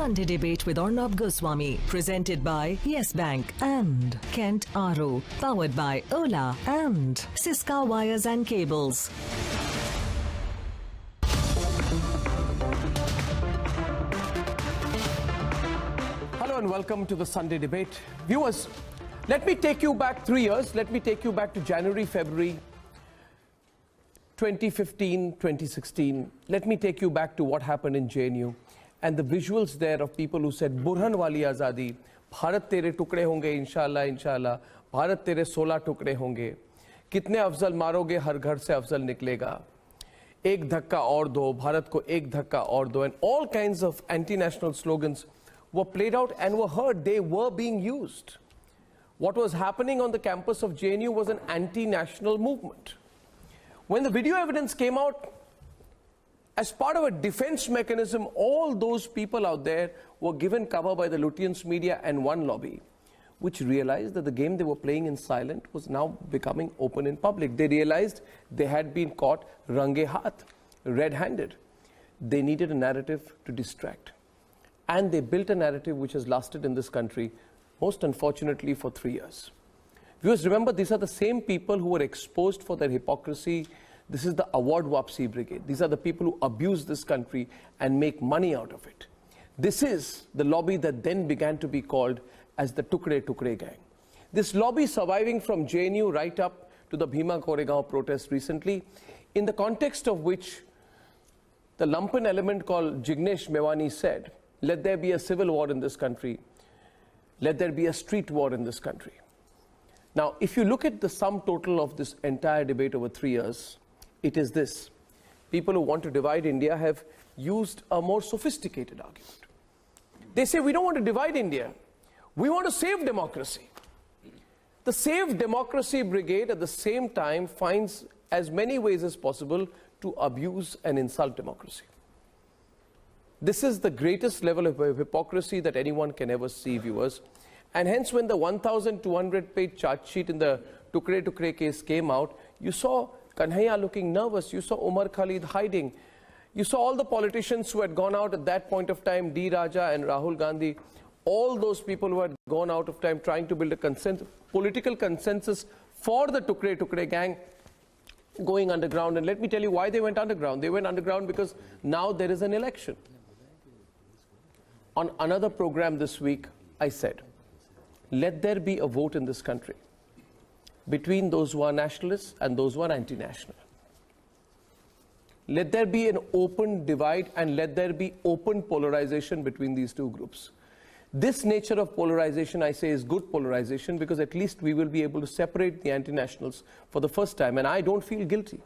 Sunday Debate with Arnab Goswami, presented by Yes Bank and Kent RO, powered by Ola and Siska Wires and Cables. Hello and welcome to the Sunday Debate. Viewers, let me take you back 3 years. Let me take you back to January, February 2015, 2016. Let me take you back to what happened in JNU and the visuals there of people who said, Burhan wali azadi, Bharat tere tukde honge, inshallah, inshallah, Bharat tere 16 tukde honge, kitne afzal maroge, har ghar se afzal niklega, ek dhakka aur do, Bharat ko ek dhakka aur do, and all kinds of anti-national slogans were played out and were heard. They were being used. What was happening on the campus of JNU was an anti-national movement. When the video evidence came out, as part of a defense mechanism, all those people out there were given cover by the Lutyens media and one lobby, which realized that the game they were playing in silent was now becoming open in public. They realized they had been caught range haath, red-handed. They needed a narrative to distract. And they built a narrative which has lasted in this country, most unfortunately, for 3 years. Viewers, remember, these are the same people who were exposed for their hypocrisy. This is the award Wapsi Brigade. These are the people who abuse this country and make money out of it. This is the lobby that then began to be called as the Tukde Tukde gang. This lobby surviving from JNU right up to the Bhima Koregaon protest recently, in the context of which the lumpen element called Jignesh Mewani said, let there be a civil war in this country. Let there be a street war in this country. Now, if you look at the sum total of this entire debate over 3 years, it is this. People who want to divide India have used a more sophisticated argument. They say, we don't want to divide India. We want to save democracy. The Save Democracy Brigade at the same time finds as many ways as possible to abuse and insult democracy. This is the greatest level of hypocrisy that anyone can ever see, viewers. And hence, when the 1,200-page charge sheet in the Tukde Tukde case came out, you saw Kanhaiya looking nervous, you saw Umar Khalid hiding, you saw all the politicians who had gone out at that point of time, D. Raja and Rahul Gandhi, all those people who had gone out of time trying to build a political consensus for the Tukde Tukde gang going underground. And let me tell you why they went underground. They went underground because now there is an election. On another program this week, I said, let there be a vote in this country between those who are nationalists and those who are anti-national. Let there be an open divide and let there be open polarization between these two groups. This nature of polarization, I say, is good polarization because at least we will be able to separate the anti-nationals for the first time. And I don't feel guilty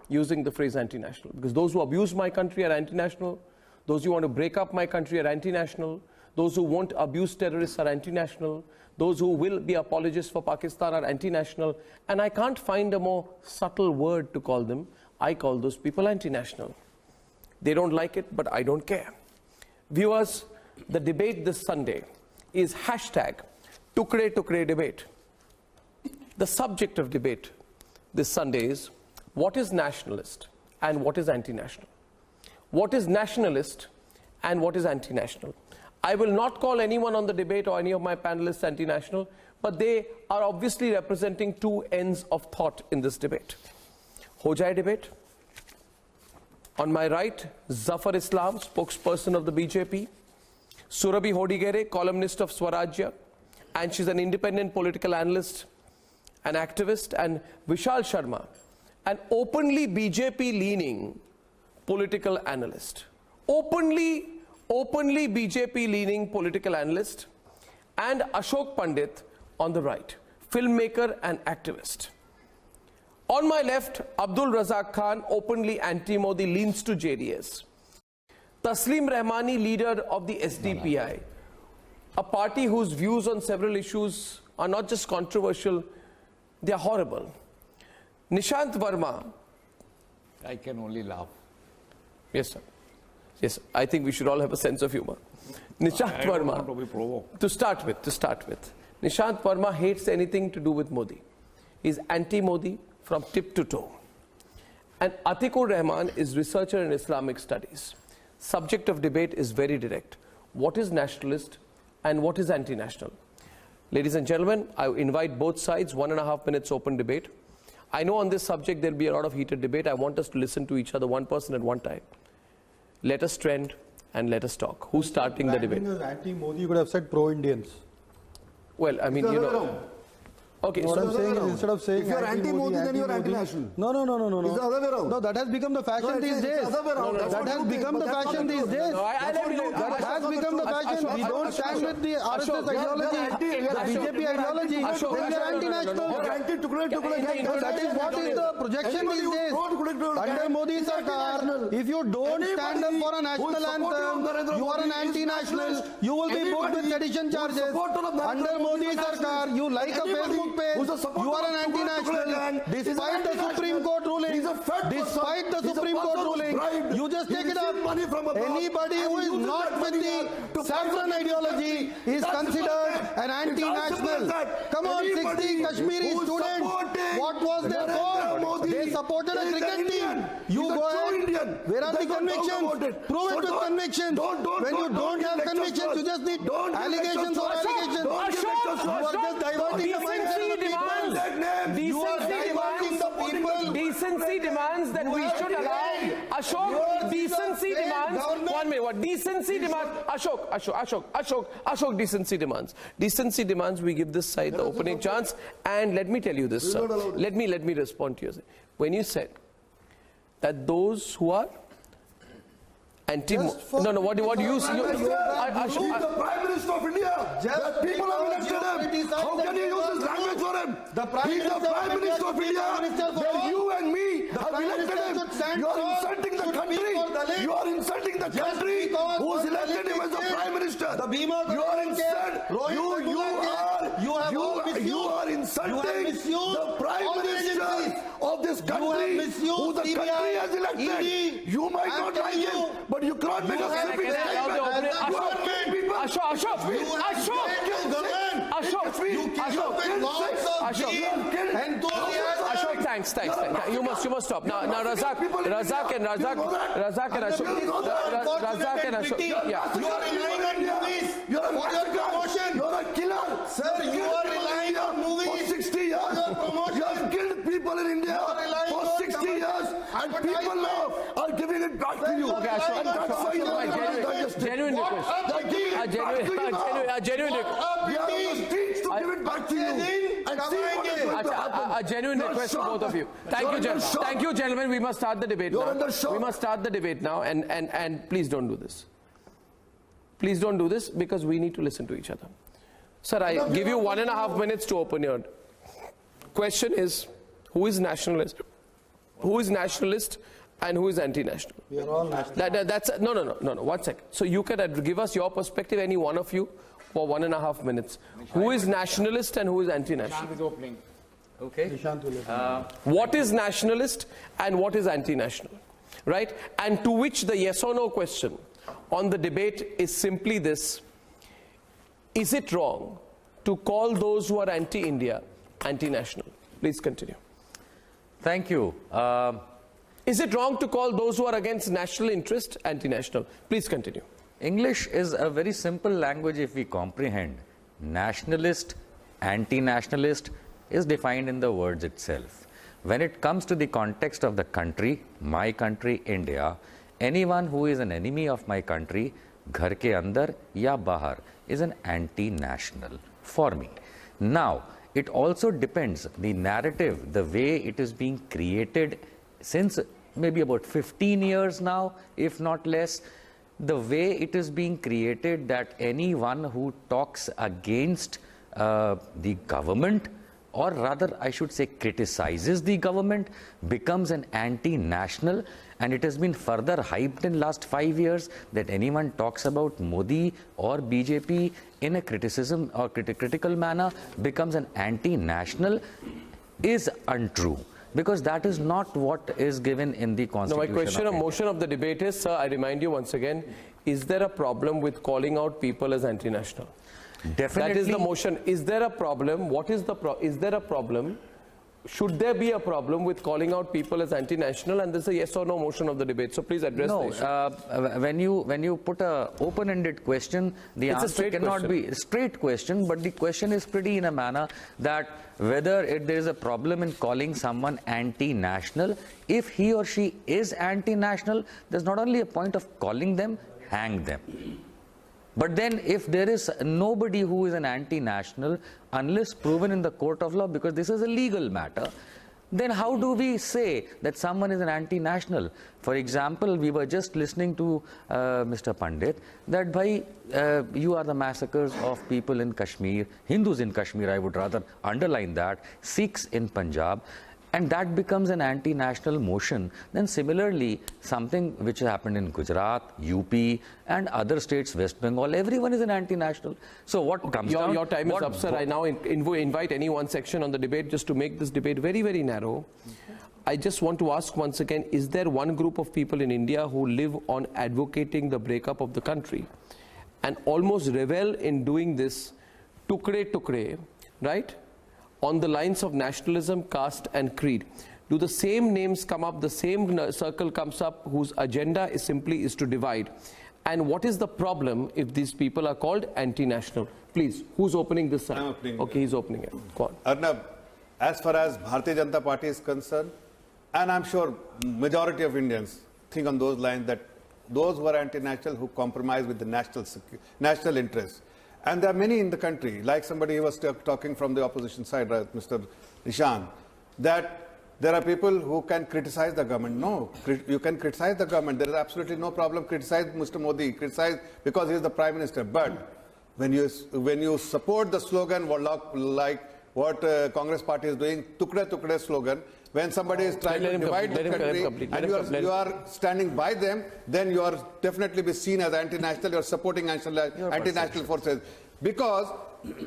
using the phrase anti-national because those who abuse my country are anti-national. Those who want to break up my country are anti-national. Those who won't abuse terrorists are anti-national. Those who will be apologists for Pakistan are anti-national. And I can't find a more subtle word to call them. I call those people anti-national. They don't like it, but I don't care. Viewers, the debate this Sunday is hashtag Tukde Tukde debate. The subject of debate this Sunday is what is nationalist and what is anti-national. What is nationalist and what is anti-national. I will not call anyone on the debate or any of my panelists anti-national, but they are obviously representing two ends of thought in this debate. Ho jaye debate. On my right, Zafar Islam, spokesperson of the BJP. Surabhi Hodigere, columnist of Swarajya, and she's an independent political analyst, an activist, and Vishal Sharma, an openly BJP-leaning political analyst. Openly BJP-leaning political analyst, and Ashok Pandit on the right, filmmaker and activist. On my left, Abdul Razak Khan, openly anti-Modi, leans to JDS. Taslim Rehmani, leader of the SDPI, a party whose views on several issues are not just controversial, they are horrible. Nishant Verma. I can only laugh. Yes, sir. Yes, I think we should all have a sense of humor. Nishant Verma, to start with, Nishant Verma hates anything to do with Modi. He's anti-Modi from tip to toe. And Atiq Rehman is researcher in Islamic studies. Subject of debate is very direct. what is nationalist and what is anti-national. Ladies and gentlemen, I invite both sides, 1.5 minutes open debate. I know on this subject there'll be a lot of heated debate. I want us to listen to each other, one person at one time. Let us trend and let us talk. Who's starting the debate? Anti-Modi, you could have said pro-Indians. Well, I mean, you know. Okay, What I'm saying is instead of saying if you're anti-Modi, then you're anti-national. No. It's the other way around. No, that has become the fashion these days. It's the other way around. That has become the fashion these days. That has become the fashion. We don't stand with the RSS ideology, the BJP ideology. Then we are anti-national. That is what is the projection these days. Under Modi Sarkar, if you don't stand up for a national anthem, you are an anti-national. You will be booked with sedition charges. Under Modi Sarkar, you like a Facebook page, you are an anti-national. Despite the Supreme Court ruling, you just take it up. Anybody who is not with the saffron ideology is considered an anti-national. Come on, 60 Kashmiri students, what was their fault? They supported a cricket team. You go ahead. Where are the convictions? Prove it with convictions. When you don't have convictions, you just need allegations or allegations. You are just diverting the mindset. Decency demands that we should allow. Ashok, decency demands. 1 minute. What decency demands? Ashok. Decency demands. Decency demands we give this side the opening chance. And let me tell you this, sir. Let me respond to you. When you said that those who are what do you see? He's the Prime Minister of India. The people have elected him. How can you use this language for him? He's the Prime Minister of India. Then you and me have elected him. You are insulting the country. You are insulting the country who's elected him as the Prime Minister. You are insulting. You are insulting the Prime Minister of this country who the country has elected. You might not like him, but you can't make a sweeping statement. Ashok, thanks. You must stop. Now Razak and Ashok. Yeah. You are relying on movies. You are a promotion. You are a killer. Sir, you are relying on movies. For 60 years. You have killed people in India for 60 years, and people now are giving it back to you. Okay, Ashok. And that's why you are genuine request. Genuine request. We are on the streets to give it back to you. And see what is going to happen. A genuine request to both of you. Thank you, gentlemen. We must start the debate now. We must start the debate now, and please don't do this. Please don't do this because we need to listen to each other. Sir, I give you 1.5 minutes to open your. Question is, who is nationalist? Who is nationalist and who is anti-national? We are all national. No. 1 second. So you can give us your perspective, any one of you, for 1.5 minutes. Who is nationalist and who is anti-national? Is opening. Okay. What is nationalist and what is anti-national? Right? And to which the yes or no question on the debate is simply this: is it wrong to call those who are anti-India anti-national? Please continue. Thank you. Is it wrong to call those who are against national interest anti-national? Please continue. English is a very simple language if we comprehend. Nationalist, anti-nationalist is defined in the words itself. When it comes to the context of the country, my country, India, anyone who is an enemy of my country, ghar ke andar ya bahar, is an anti-national for me. Now, it also depends, the narrative, the way it is being created since maybe about 15 years now, if not less, the way it is being created that anyone who talks against the government, or rather I should say criticizes the government, becomes an anti-national, and it has been further hyped in last 5 years that anyone talks about Modi or BJP in a criticism or critical manner becomes an anti-national is untrue. Because that is not what is given in the Constitution. Now, my question of motion of the debate is, sir, I remind you once again, is there a problem with calling out people as anti-national? Definitely. That is the motion. Is there a problem? What is the is there a problem should there be a problem with calling out people as anti-national? And this is a yes or no motion of the debate. So please address the issue. When you put a open-ended question, the It's a answer straight cannot question. be a straight question, but the question is pretty in a manner that whether there is a problem in calling someone anti-national. If he or she is anti-national, there's not only a point of calling them, hang them. But then if there is nobody who is an anti-national, unless proven in the court of law, because this is a legal matter, then how do we say that someone is an anti-national? For example, we were just listening to Mr. Pandit that you are the massacres of people in Kashmir, Hindus in Kashmir, I would rather underline that, Sikhs in Punjab, and that becomes an anti-national motion. Then similarly, something which happened in Gujarat, UP and other states, West Bengal, everyone is an anti-national. So what comes down... Your time is up, sir. I now invite any one section on the debate just to make this debate very, very narrow. I just want to ask once again, is there one group of people in India who live on advocating the breakup of the country and almost revel in doing this tukre, right? On the lines of nationalism, caste and creed? Do the same names come up, the same circle comes up whose agenda is simply to divide? And what is the problem if these people are called anti-national? Please, who's opening this side? I'm opening. Okay, he's opening it. Go on. Arnab, as far as Bharatiya Janata Party is concerned, and I'm sure majority of Indians think on those lines, that those who are anti-national, who compromise with the national interests. And there are many in the country, like somebody who was talking from the opposition side, right, Mr. Nishan, that there are people who can criticize the government. No, you can criticize the government. There is absolutely no problem. Criticize Mr. Modi, criticize because he is the Prime Minister. But when you support the slogan like what Congress Party is doing, tukde slogan, when somebody is trying to divide the country and you are standing by them, then you are definitely be seen as anti-national, you are supporting anti-national forces. Because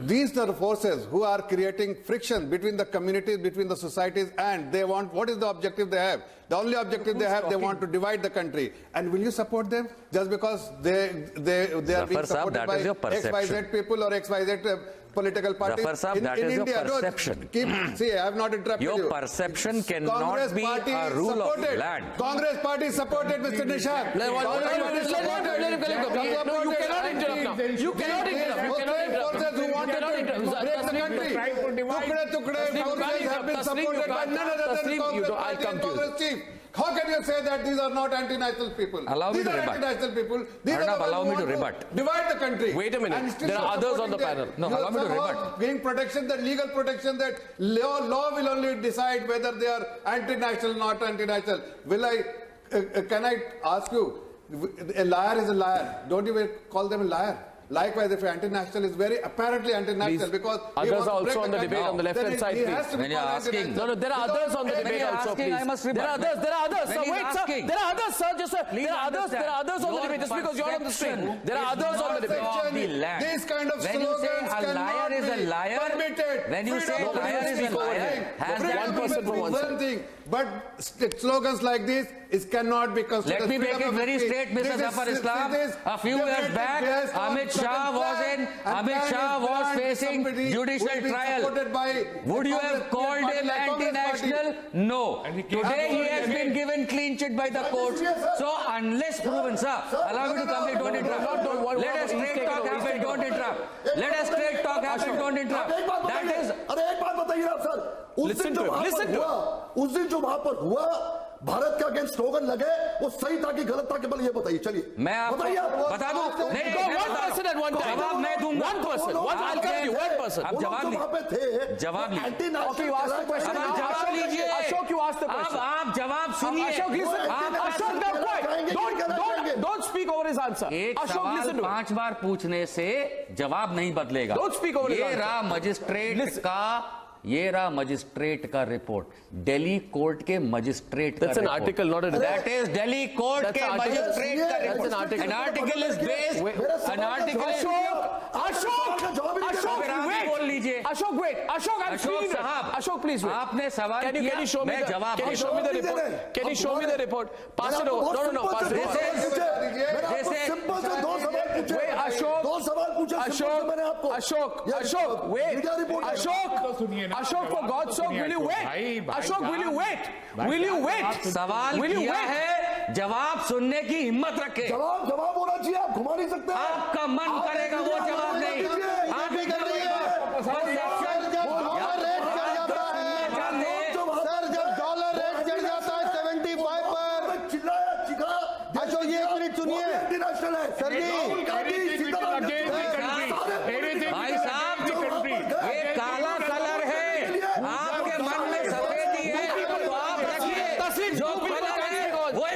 these are the forces who are creating friction between the communities, between the societies, and they want, what is the objective they have? The only objective they have, they want to divide the country. And will you support them just because they are being supported by XYZ people or XYZ political parties? In India, perception. See, I have not interrupted you. Your perception cannot be a rule of land. Congress party supported Mr. Nishan. No, you cannot interrupt now. You cannot interrupt. Forces who wanted to break the country. Tukde forces have been supported by none other than Congress party and Congress chief. How can you say that these are not anti-national people? Allow me to rebut. Anti-national people. These Arnab, are the allow ones me who to want rebut. divide the country. Wait a minute. There are others on the panel. No, allow me to rebut. Giving protection, that legal protection, that law will only decide whether they are anti-national or not anti-national. Can I ask you, a liar is a liar. Don't you call them a liar? Likewise, if anti-national is very apparently anti-national, because others are also on the debate on the left-hand side, please. When you're asking, No, there are others on the debate also, please. I must rebut. There are others. Sir, When wait, he's sir. asking. There are others, sir. Just sir. Please There are others on the understand. debate. Just because you're on the screen. There are Is others on the not debate. of the land. These kind of When you say slogans a liar cannot is a be liar, permitted. when you say Freedom of liar is a speech liar, has freedom that of one person speech for one is side. thing, but slogans like this cannot be considered. Let me make freedom it of very speech. straight, Mr. This is- Zafar Islam. this is A few years debated back, based on Amit Shah was facing judicial trial. Would you have called him anti-national? No. Today he has been given clean chit by the courts. So unless proven, sir, allow me to complete, don't interrupt. Let us straight talk happen, don't interrupt. Let us straight talk happen, don't interrupt. That is... अरे एक बात बताइए आप sir, उस दिन जो वहां पर हुआ भारत के अगेंस्ट स्लोगन लगे, वो सही था कि गलत था, केवल ये बताइए। चलिए मैं आपको बता दूं। नहीं, one person at one time. जवाब मैं दूंगा। One person. I'll come to you. One person. अब जवाब वहां पे थे, जवाब लीजिए। Okay, you asked the question. अब जवाब लीजिए। Ashok, you asked the question. अब आप जवाब सुनिए। Ashok, listen. Ashok, now quiet. Don't speak over his answer. एक Ashok, सवाल listen to 5 बार पूछने से जवाब नहीं बदलेगा। Don't speak over his ये answer. रहा मजिस्ट्रेट का रिपोर्ट, दिल्ली कोर्ट के मजिस्ट्रेट का That's an report. article, not a report. That is Delhi court That's के an article. मजिस्ट्रेट का That's report. an article. An article is based. An article is. Ashok, आप बोल लीजिए। Ashok, wait. Ashok, I'm Ashok speaking. साहब, Ashok, please wait. आपने सवाल Can किया, you show me मैं जवाब Can you दूंगा। show me the report? Can you show me the report? Pass it over. No, pass it over. This is simple से दो सवाल पूछे, wait, Ashok, 2 सवाल पूछे, Ashok, मैंने आपको। Ashok, wait, मीडिया रिपोर्ट है। Ashok, for God's sake, will you wait? Ashok, will you wait? Will you wait? सवाल किया है, जवाब सुनने की हिम्मत रखे। जवाब होना चाहिए, आप घुमा नहीं सकते। आपका मन करेगा वो जवाब नहीं। आप भी कर रही है। सर, जब डॉलर रेट चढ़ जाता है 75 पर, चिल्लाया, चिखा। अशोक जी 1 मिनट सुनिए। इंटरनेशनल है सर जी, भाई साहब, ये काला कलर है, आपके मन में सफेदी है, तो आप रखिए। जो कलर है वही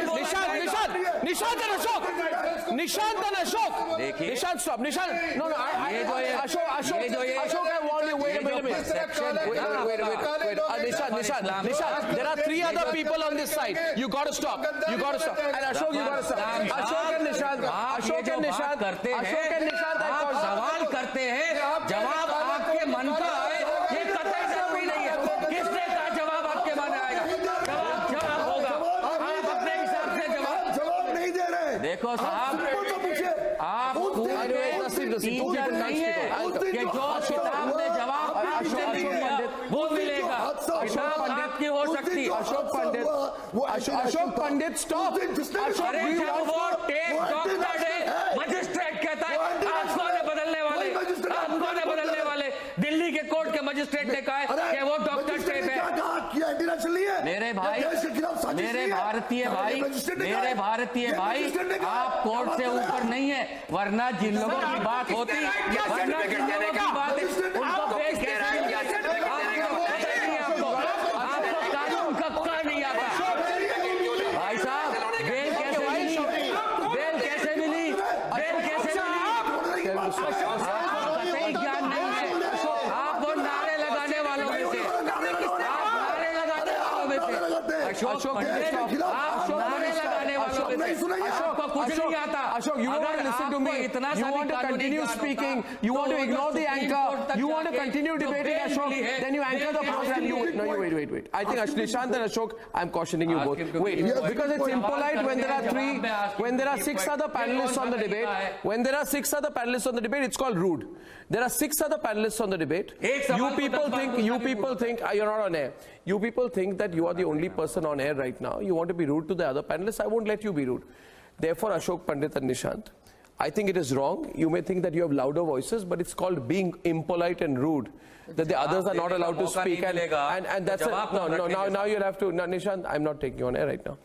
Nishant and Ashok. देखिए, Nishant, stop. Nishant, no, ये जो ये Ashok, I want you. Wait a minute. Wait. Nishant, there are 3 other people on this side. You got to stop. And Ashok, you got to stop. Ashok and Nishant करते हैं, I आप call सवाल करते हैं, जवाब आपके मन का है, ये कतई जरूरी नहीं है। किसने कहा जवाब आपके मन में आएगा? जवाब होगा, आप अपने हिसाब से जवाब नहीं दे रहे। देखो साहब, आप टीचर नहीं है कि जो किताब में जवाब आपने दिया वो मिलेगा। किताब आपकी हो सकती है। Ashok Pandit, stop. अरे जब वो टेप डॉक्टर है, मजिस्ट्रेट कहता है आप कौन है बदलने वाले, आप कौन है बदलने वाले? दिल्ली के कोर्ट के मजिस्ट्रेट ने कहा है कि वो डॉक्टर टेप है। मेरे भाई, मेरे भारतीय भाई, आप कोर्ट से ऊपर नहीं है, वरना जिन लोगों की बात होती, वरना जिन लोगों की बात उनको पेश कैसे मिल जाती? आपको कानून का का नहीं आता। भाई साहब, बेल कैसे मिली? कतई ज्ञान नहीं है। आप वो नारे लगाने वालों में से, अशोक पंडित, आप नारे लगाने वालों में से, आपको कुछ नहीं आता। Ashok, you want to listen to me. You want to continue speaking. You want to ignore the anchor. You want to continue debating, Ashok. Then you anchor the program. Wait. I think Nishant and Ashok, I'm cautioning you both. Wait, because it's impolite when there are 6 other panelists on the debate. When there are 6 other panelists on the debate, it's called rude. There are 6 other panelists on the debate. You people think you're not on air. You people think that you are the only person on air right now. You want to be rude to the other panelists. I won't let you be rude. Therefore, Ashok Pandit and Nishant, I think it is wrong. You may think that you have louder voices, but it's called being impolite and rude. That the others are not allowed to speak, and that's it. No. Now you'll have to. No, Nishant, I'm not taking you on air right now.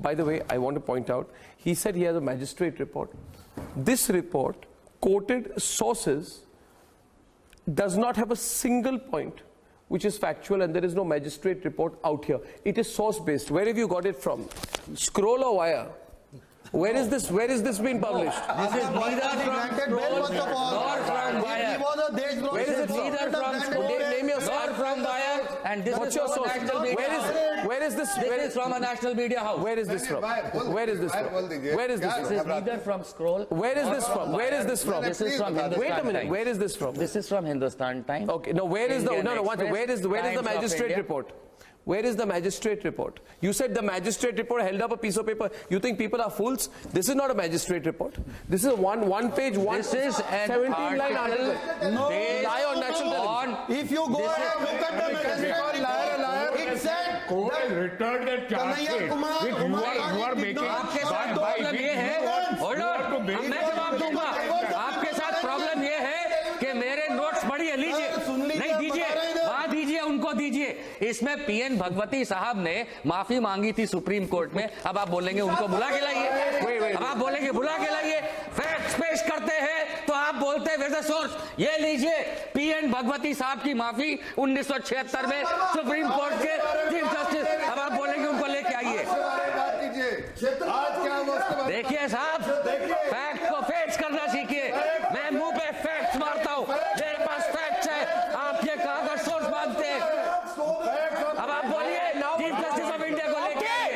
By the way, I want to point out, he said he has a magistrate report. This report, quoted sources, does not have a single point which is factual, and there is no magistrate report out here. It is source based. Where have you got it from? Scroll or wire? Where is this been published? This is neither from Scroll nor from Wire. Where is it from? Neither from Scroll Name your source. nor from Wire. And this What's is your from a source? national media house. Where is this? This is from a national media house. Where is this from? Where is this from? Where is this This from? is neither from Scroll. Where is this from? Where is this from? This is from Hindustan Wait a minute. Times. Where is this from? This is from Hindustan Times. Okay. No. Where is the Indian no? Express, Where is the Times of magistrate India. report? Where is the magistrate report? You said the magistrate report held up a piece of paper. You think people are fools? This is not a magistrate report. This is a one page, This is an 17-line article. No, Lie on national television. If you go ahead, look at the magistrate, it said Court has returned that charge sheet which you are making. आपके साथ problem ये है, hold on, मैं जवाब दूंगा। आपके साथ problem ये है कि मेरे नोट्स पढ़िए, लीजिए, नहीं दीजिए, वहां दीजिए, उनको दीजिए। इसमें पीएन भगवती साहब ने माफी मांगी थी सुप्रीम कोर्ट में। अब आप बोलेंगे उनको बुला के लाइए, अब आप बोलेंगे बुला के लाइए, फैक्ट्स पेश करते हैं तो आप बोलते हैं वेयर द सोर्स। ये लीजिए, पीएन भगवती साहब की माफी 1976 में सुप्रीम कोर्ट के चीफ जस्टिस। अब आप बोलेंगे उनको लेके आइए। देखिए साहब, फैक्ट को फेच करना सीखिए। मैं मुंह पे फैक्ट्स मारता हूँ, मेरे पास फैक्ट्स है, आप ये कहाँ का सोर्स मानते हैं? अब आप बोलिए चीफ जस्टिस ऑफ इंडिया को लेके आइए।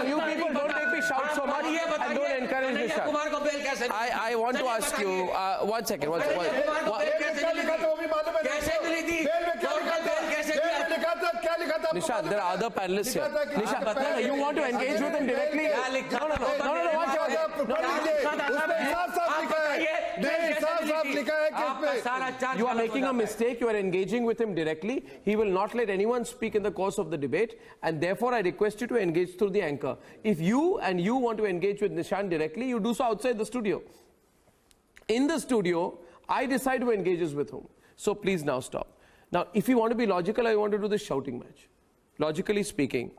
You people don't make me shout so much and don't encourage me shout. Kumar को बेल कैसे? I want to ask you, one second. कैसे मिली थी? कैसे मिला? Nishant, there are other panelists here. Nishant, you want to engage with him directly? No, one second. You are making a mistake. You are engaging with him directly. He will not let anyone speak in the course of the debate, and therefore I request you to engage through the anchor. If you want to engage with Nishant directly, you do so outside the studio. In the studio, I decide who engages with whom. So please now stop. Now, if you want to be logical, I want to do this shouting match. Logically speaking,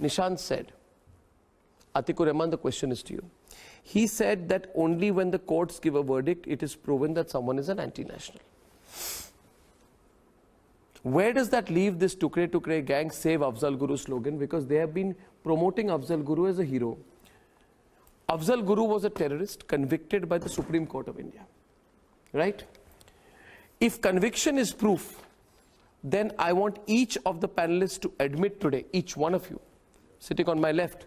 Nishant said, Atiq Rehman, the question is to you. He said that only when the courts give a verdict, it is proven that someone is an anti-national. Where does that leave this Tukre Tukre gang save Afzal Guru slogan? Because they have been promoting Afzal Guru as a hero. Afzal Guru was a terrorist convicted by the Supreme Court of India. Right? If conviction is proof, then I want each of the panelists to admit today, each one of you, sitting on my left,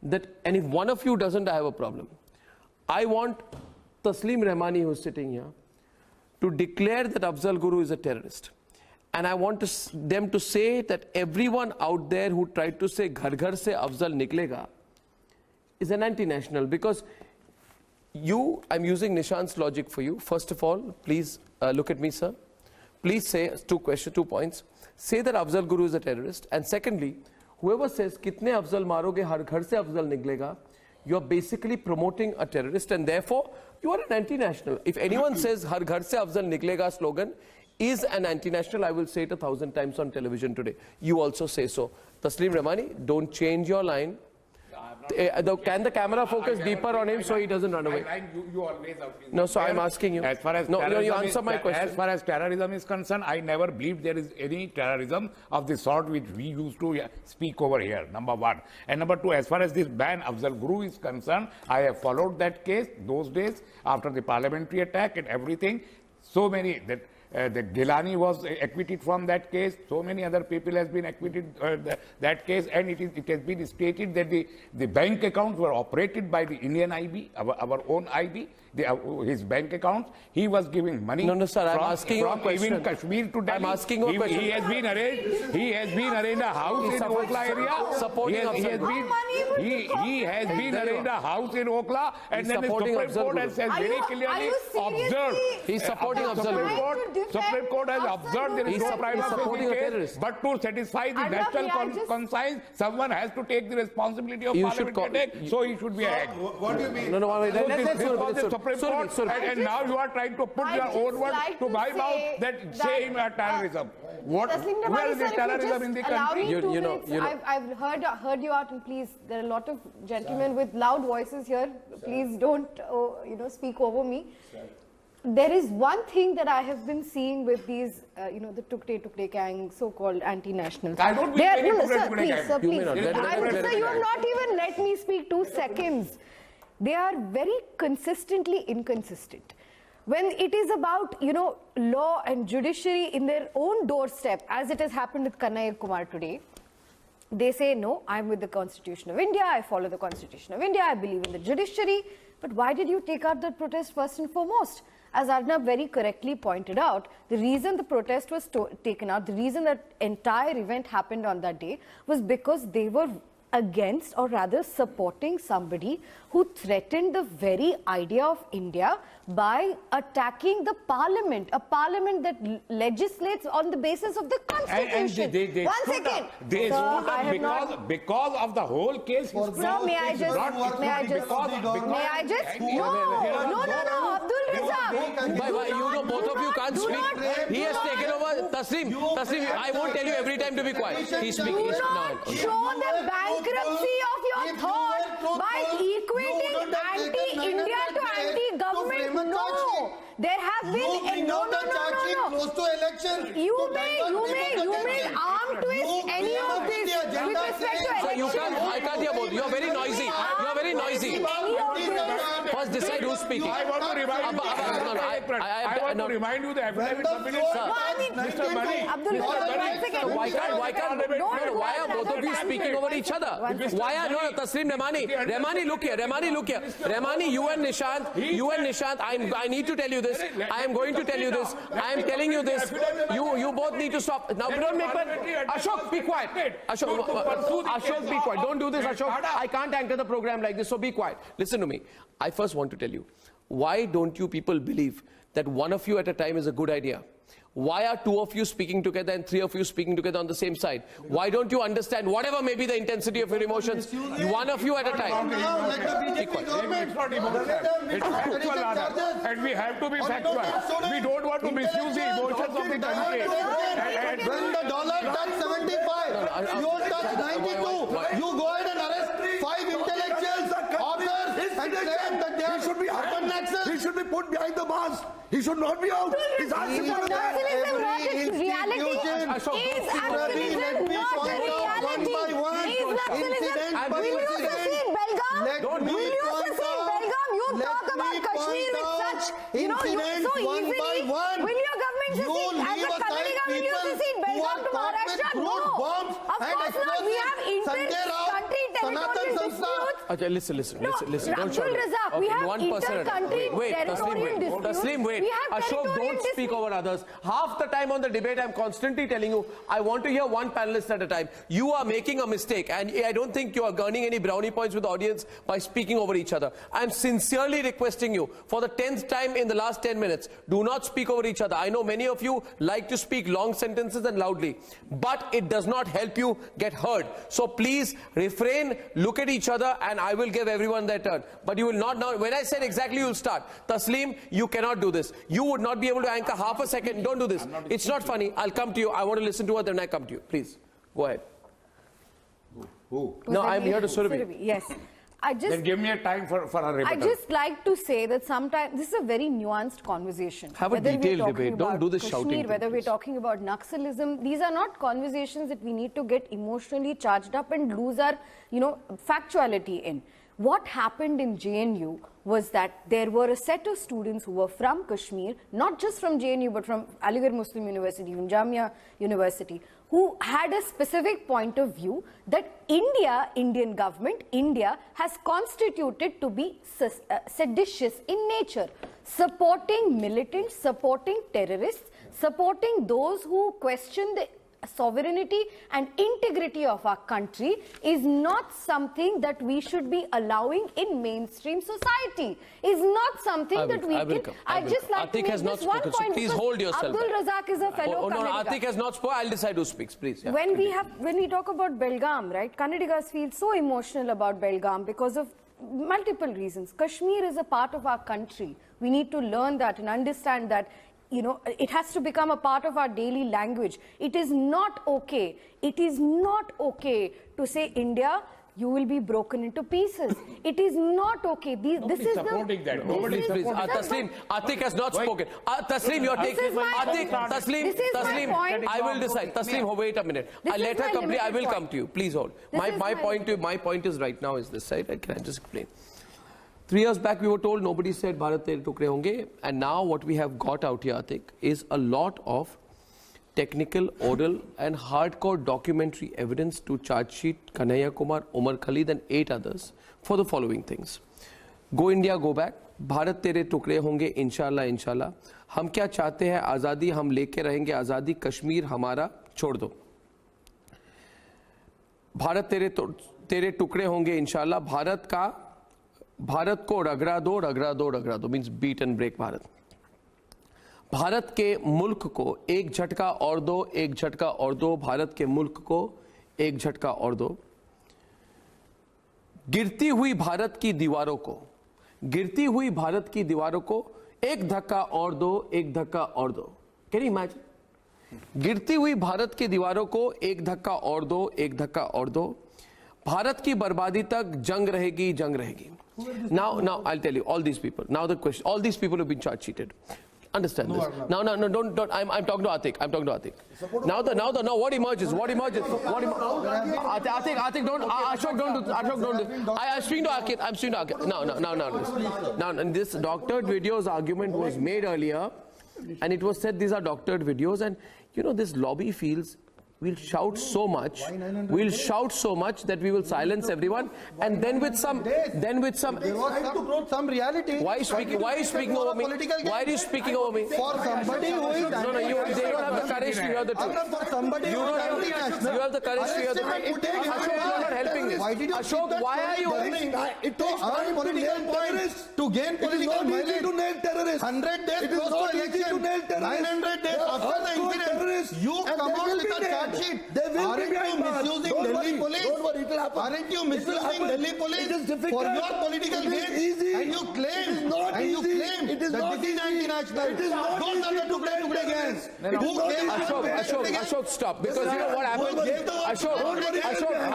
that, and if one of you doesn't, I have a problem. I want Taslim Rehmani, who is sitting here, to declare that Afzal Guru is a terrorist. And I want them to say that everyone out there who tried to say ghar ghar se Afzal niklega is an anti-national. Because I'm using Nishant's logic for you. First of all, please look at me, sir. Please say two points. Say that Afzal Guru is a terrorist. And secondly, whoever says kitne Afzal maroge har ghar se Afzal niklega, you are basically promoting a terrorist, and therefore you are an anti-national. If anyone says har ghar se Afzal niklega slogan is an anti-national, I will say it 1,000 times on television today. You also say so. Taslim Rehmani, don't change your line. Can the camera focus deeper on him so he doesn't run away? You always No, so I'm asking you. As far as you answer my question. As far as terrorism is concerned, I never believed there is any terrorism of the sort which we used to speak over here, number one. And number two, as far as this ban Afzal Guru is concerned, I have followed that case those days after the parliamentary attack and everything. So many that the Gilani was acquitted from that case. So many other people has been acquitted that case, and it has been stated that the bank accounts were operated by the Indian IB, our own IB. His bank accounts. He was giving money. No, sir. I'm asking you a question. Even Kashmir to Delhi. I'm asking you a question. He has been arranged a house in Okla area. Supporting He has been arranged a house in Okla, and then the Supreme Court has very clearly observed. He's supporting Afzal. Supreme Court has observed there is no prima facie case, but to satisfy the national conscience, someone has to take the responsibility of parliamentary attack, so he should be hanged. What do you mean? No, Let's Supreme Court, and now you are trying to put your own word to my mouth that say him a terrorism. Where is the terrorism in the country? I've heard you out, and please, there are a lot of gentlemen with loud voices here. Please don't, speak over me. There is one thing that I have been seeing with these, the Tukre gang, so-called anti-nationals. I don't mean any Tukre gang. Sir, please. Sir, you have not even let me speak 2 seconds. They are very consistently inconsistent. When it is about, law and judiciary in their own doorstep, as it has happened with Kanhaiya Kumar today, they say, no, I'm with the Constitution of India, I follow the Constitution of India, I believe in the judiciary. But why did you take out that protest first and foremost? As Arnab very correctly pointed out, the reason the protest was taken out, the reason that entire event happened on that day was because they were against, or rather supporting, somebody who threatened the very idea of India by attacking the parliament, a parliament that legislates on the basis of the constitution. They One second. They because of the whole case. Sir, may I just? No, Abdul Razzaq. Both of you can't speak. He has taken over. Taslim, I won't tell you every time to be quiet. He's speaking. Do not show the bankruptcy of your thought by equating anti-India to anti-government. No, there have been no. Close to election. You may arm twist any of this with respect to election. I can't hear both. You are very noisy. First decide who's speaking. I want to remind you the affidavit submitted. Mr. Mani, Why are both of you speaking over each other? Why are no Taslim Rehmani, look here. Rehmani, you and Nishant, I need to tell you this. I am going to tell you this. I am telling you this. You both need to stop. Now don't make Ashok, be quiet. Ashok, be quiet. Don't do this, Ashok. I can't anchor the program like this, so be quiet. Listen to me. I first want to tell you, why don't you people believe that one of you at a time is a good idea? Why are two of you speaking together and three of you speaking together on the same side? Why don't you understand, whatever may be the intensity of your emotions, one of you at a time? It's not emotional. It's factual, and we have to be factual. We don't want to misuse the emotions of the country. When the dollar touched 75, you touched 92. You go ahead and arrest 5 intellectuals, authors, and claim that they are open access. He should be put behind the bars. He should not be out. It's as simple as that. Nationalism, reality. Is nationalism not a reality? Is nationalism? Will you secede Belgaum? Will you secede Belgaum? You talk about Kashmir with such, so easily. Will your government secede? As a Kannadiga, will you secede Belgaum to Maharashtra? No. Of course not. We have inter-country territorial disputes. Listen. Don't Abdul Razak, we have inter-country territorial disputes. Taslim, wait. Ashok, don't speak over others. Half the time on the debate, I'm constantly telling you, I want to hear one panelist at a time. You are making a mistake, and I don't think you are earning any brownie points with the audience by speaking over each other. I'm sincerely requesting you, for the 10th time in the last 10 minutes, do not speak over each other. I know many of you like to speak long sentences and loudly, but it does not help you get heard. So please refrain, look at each other, and I will give everyone their turn. But you will not now, when I said exactly, you'll start. Taslim, you cannot do this. You would not be able to anchor half a second. Don't do this. It's not funny. I'll come to you. I want to listen to her, then I come to you. Please, go ahead. Who? No, I'm here to Surabhi. Yes. Then give me a time for a rebuttal. I just like to say that sometimes this is a very nuanced conversation. Have a detailed debate. Don't do this Kashmir, shouting. Whether we're talking about Naxalism, these are not conversations that we need to get emotionally charged up and lose our, factuality in. What happened in JNU was that there were a set of students who were from Kashmir, not just from JNU, but from Aligarh Muslim University, even Jamia University, who had a specific point of view that Indian government, India, has constituted to be seditious in nature, supporting militants, supporting terrorists, supporting those who question the sovereignty and integrity of our country is not something that we should be allowing in mainstream society. Is not something that we can. I just like to make this one point. So please hold yourself. Abdul Razak is a fellow Kannadiga. Atiq has not spoken. I'll decide who speaks. Please. Yeah. When we talk about Belgaum, right? Kannadigas feel so emotional about Belgaum because of multiple reasons. Kashmir is a part of our country. We need to learn that and understand that. It has to become a part of our daily language. It is not okay. It is not okay to say, India, you will be broken into pieces. It is not okay. This is supporting that. Nobody is supporting that. Taslim, Atiq has not spoken. Taslim, you are taking... Taslim, I will decide. Taslim, wait a minute. I'll let her complete. I will come to you. Please hold. My point is right now is this side. Can I just explain? 3 years back, we were told nobody said Bharat Tere Tukre Honge, and now what we have got out here, Atiq, is a lot of technical, oral, and hardcore documentary evidence to charge sheet Kanhaiya Kumar, Umar Khalid, and 8 others for the following things: Go India, Go Back, Bharat Tere Tukre Honge, Inshallah, Inshallah, हम क्या चाहते हैं आज़ादी, हम लेके रहेंगे आज़ादी, कश्मीर हमारा छोड़ दो, भारत तेरे टुकड़े होंगे इंशाल्लाह, भारत को रगड़ा दो means beat and break Bharat, Bharat के मुल्क को एक झटका और दो, भारत के मुल्क को एक झटका और दो, गिरती हुई भारत की दीवारों को एक धक्का और दो, कैन यू इमेजिन? गिरती हुई भारत की दीवारों को एक धक्का और दो, भारत की बर्बादी तक जंग रहेगी. Now I'll tell you all these people. Now the question: all these people have been charge sheeted. Understand this. No, don't. I'm talking to Atiq. I'm talking to Atiq. Now, what emerges? Atiq, don't. Ashok, don't. I'm speaking to Atiq. No. And this doctored videos argument was made earlier, and it was said these are doctored videos, and this lobby feels we'll shout so much that we will silence everyone, and then with some there was time to prove some reality. Why are you speaking over me? Why are you speaking over me? For somebody who is they don't have the courage to hear the truth. For somebody You have the courage to hear the truth. Ashok, you're not helping me. Ashok, why are you? It takes time to nail terrorists. To gain political mileage. To nail terrorists. 100 days It is close not to easy election. to nail terrorists. 900 days after the incident. You come out with a charge sheet. Aren't you misusing Delhi police? Don't worry, it will happen. Aren't you misusing Delhi police for your political gain? And you claim, that this is anti-national. It is not Those are the tukde gangs. Ashok, stop. Because you know what happened?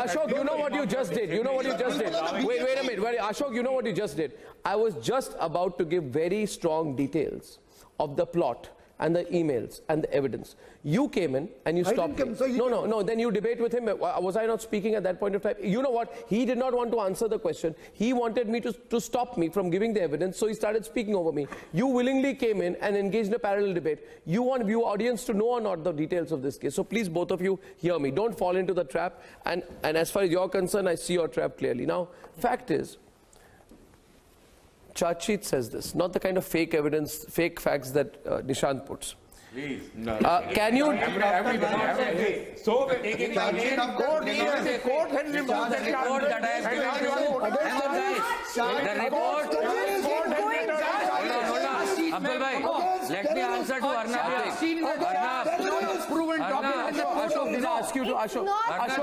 Ashok, you know what you just did. Wait a minute. Ashok, you know what you just did. I was just about to give very strong details of the plot and the emails and the evidence. You came in and you stopped me. No, then you debate with him. Was I not speaking at that point of time? You know what? He did not want to answer the question. He wanted me to stop me from giving the evidence, so he started speaking over me. You willingly came in and engaged in a parallel debate. You want your audience to know or not the details of this case. So please, both of you, hear me. Don't fall into the trap. And as far as you're concerned, I see your trap clearly. Now, fact is, charge sheet says this, not the kind of fake evidence, fake facts that Nishant puts. Please. Can you? So, taking the name of court has removed the report that I have given you. The report. Abdul bhai, let me answer to Arnab. Proven Ashok, did I ask you to Ashok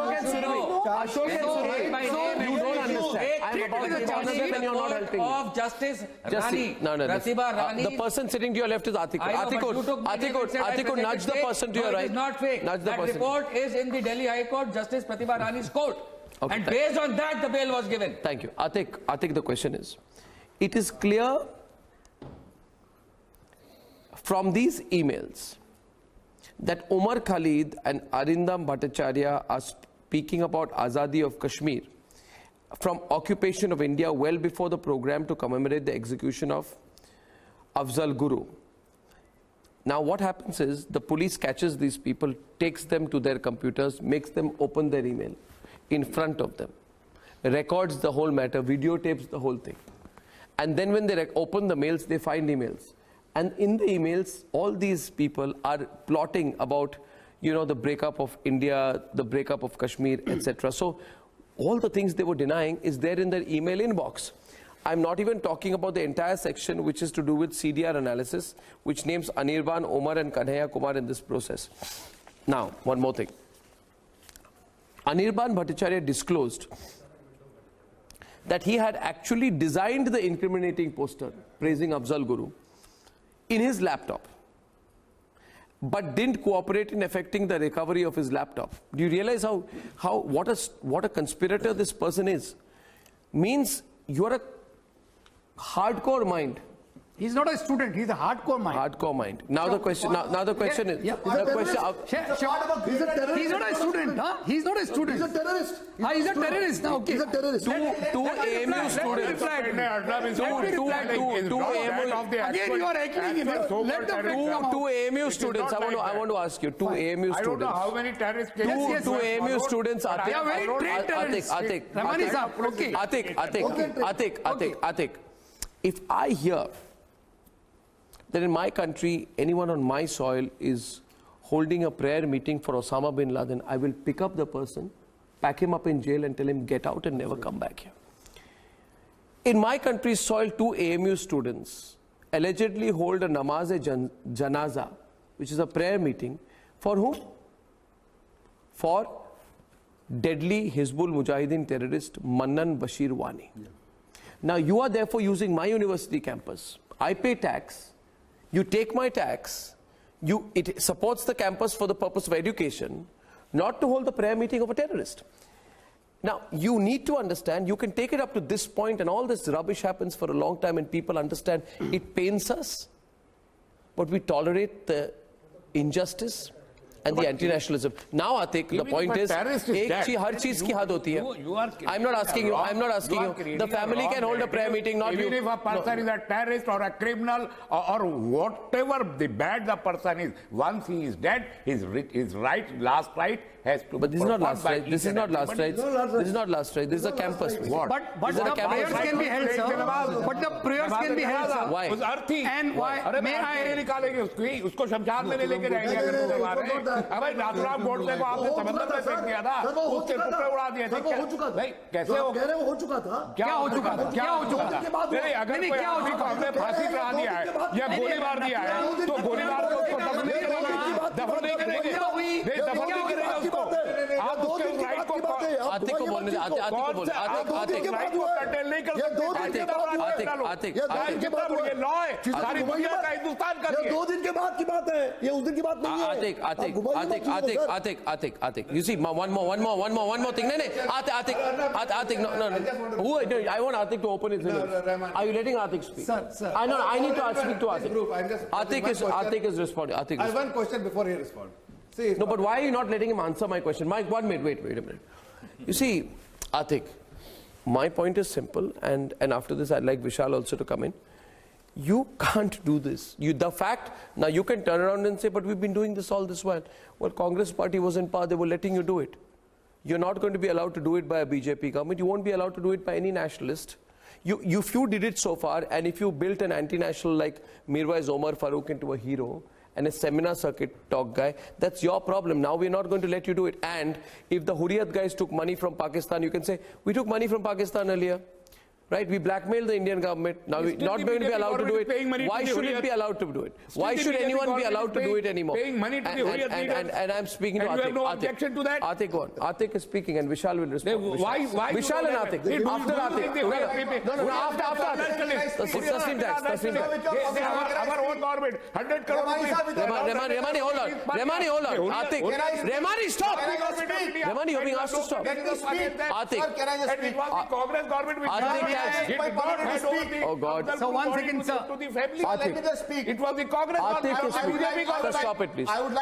and Surabhi? You don't understand. I'm about to give answer and you're not helping me. Of Justice Rani. Pratibha Rani. The person sitting to your left is Atiq. Atiq, nudge the person to your right. It is not fake. That report is in the Delhi High Court, Justice Pratibha Rani's court. Okay, and based on that, the bail was given. Thank you. Atiq, the question is, it is clear from these emails that Omar Khalid and Arindam Bhattacharya are speaking about Azadi of Kashmir from occupation of India well before the program to commemorate the execution of Afzal Guru. Now what happens is the police catches these people, takes them to their computers, makes them open their email in front of them, records the whole matter, videotapes the whole thing. And then when they open the mails, they find emails. And in the emails, all these people are plotting about, the breakup of India, the breakup of Kashmir, etc. So all the things they were denying is there in their email inbox. I'm not even talking about the entire section which is to do with CDR analysis, which names Anirban, Omar and Kanhaiya Kumar in this process. Now, one more thing. Anirban Bhattacharya disclosed that he had actually designed the incriminating poster praising Afzal Guru in his laptop, but didn't cooperate in effecting the recovery of his laptop. Do you realize what a conspirator this person is? Means you are a hardcore mind. He's not a student, he's a hardcore mind. Hardcore mind. Now the question is, He's not a student, huh? He's not a student. He's a terrorist. He's a terrorist. Now, okay. He's a terrorist. Two AMU students. Again, you are echoing him. Let the Two AMU students. I want to ask you. Two AMU students. I don't know how many terrorists. Two AMU students. Atiq. If I hear that in my country, anyone on my soil is holding a prayer meeting for Osama bin Laden, I will pick up the person, pack him up in jail and tell him get out and never come back here. In my country's soil, two AMU students allegedly hold a namaz-e-janaza, which is a prayer meeting, for whom? For deadly Hizbul Mujahideen terrorist Mannan Bashir Wani. Yeah. Now you are therefore using my university campus. I pay tax. You take my tax. It supports the campus for the purpose of education, not to hold the prayer meeting of a terrorist. Now, you need to understand, you can take it up to this point and all this rubbish happens for a long time and people understand it pains us. but we tolerate the injustice and the anti-nationalism. Now, Atiq, the point is, har cheez ki had hoti hai. I'm not asking you. I'm not asking you. The family can hold a prayer meeting, not you. Even if a person is a terrorist or a criminal or whatever the bad the person is, once he is dead, his last right has to. But this is not last right. This is not last right. This is not last right. This is a campus. What? But the prayers can be held, sir. But the prayers can be held, sir. Why? And why? May I? निकालेंगे उसको शमशान में लेके जाएंगे अगर करवा रहे हैं। अबे नाथुराम गोडसे को आपने समंदर में फेंक दिया था, उसके टुकड़े उड़ा दिए थे। नहीं कैसे हो? हो चुका था। क्या हो चुका था? क्या हो चुका था? नहीं अगर कोई आदमी को हमने फांसी चढ़ा दिया है या गोली मार दिया है, तो गोली मार के उसको दफन नहीं करेंगे। दफन नहीं करेंगे। नहीं दफन नहीं करेंगे उसको। आप उसके राइट को आतिक को बोलने दे। आतिक को बोल। आतिक राइट को कर्टेल नहीं कर सकते। ये लॉ है सारी दुनिया का, हिंदुस्तान का। 2 दिन के बाद की बात है, ये उस दिन की बात नहीं है। Atiq. You see, one more thing. No. Atiq. No. Who? I want Atiq to open his lips. Are you letting Atiq speak? Sir. I need to speak to Atiq. Atiq is responding. I have one question before he responds. See, no, but why are you not letting him answer my question? Mike, 1 minute. Wait a minute. You see, Atiq, my point is simple, and after this, I'd like Vishal also to come in. You can't do this. The fact, now you can turn around and say, but we've been doing this all this while. Well, Congress party was in power, they were letting you do it. You're not going to be allowed to do it by a BJP government. You won't be allowed to do it by any nationalist. If you did it so far, and if you built an anti-national like Mirwais Omar Farooq into a hero, and a seminar circuit talk guy, that's your problem. Now we're not going to let you do it. And if the Hurriyat guys took money from Pakistan, you can say, we took money from Pakistan earlier. Right, we blackmailed the Indian government. Now we're not going to be allowed to do it. Why should it be allowed to do it? Why should anyone be allowed to do it anymore? Paying money to the Hurriyat leaders. And I'm speaking to Atiq. You have no objection to that? Atiq is speaking, and Vishal will respond. Why Vishal and Atiq. After Atiq. No, after Atiq. Taslim tax. Our own government, 100 crore rupees. Remani, hold on. Atiq. Remani, stop. Remani, you're being asked to stop. Atiq. Can I just speak? It was the Congress government which Oh God. So 1 second, sir. to the family. Let me just speak. It was the Congress Atiq, stop it, please. I would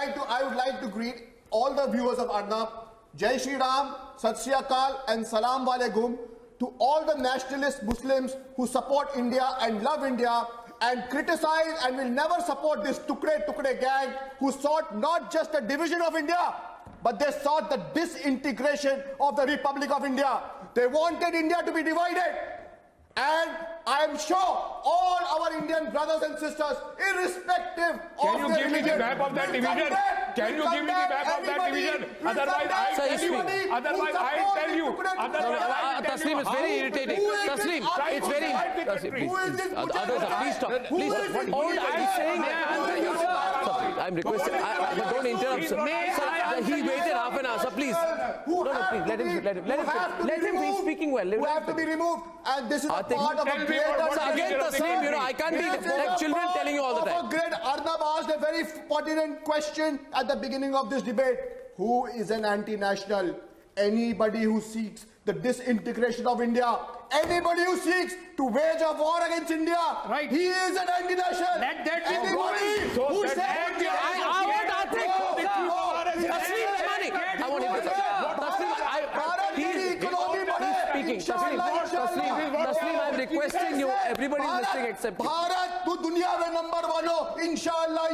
like to greet all the viewers of Arnab. Jai Shri Ram, Sat Shri Akal, and Salam Walaikum to all the nationalist Muslims who support India and love India and criticize and will never support this Tukre gang who sought not just the division of India, but they sought the disintegration of the Republic of India. They wanted India to be divided. And I am sure all our Indian brothers and sisters, irrespective Can you of give me the map of that division? Can you give me the map of that division? Otherwise, I tell you. Taslim, it's very irritating. Taslim, it's very. Please stop. Please stop. All I'm saying. I'm requesting. But don't interrupt, sir. He waited half an hour, sir. Please. Please let him be speaking well. Who have to be removed, and this is a part of a greater. Again, Taslim, I can't be like children telling you all the time. Arnab asked a very pertinent question at the beginning of this debate. Who is an anti-national? Anybody who seeks the disintegration of India. Anybody who seeks to wage a war against India. Right. He is an anti-national. Let that be. Anybody who says I want Atiq. Taslim, Remani. I want him to Taslim, I'm requesting you. Everybody is listening except you. Bharat, tu dunya mein number 1 ho. Inshallah.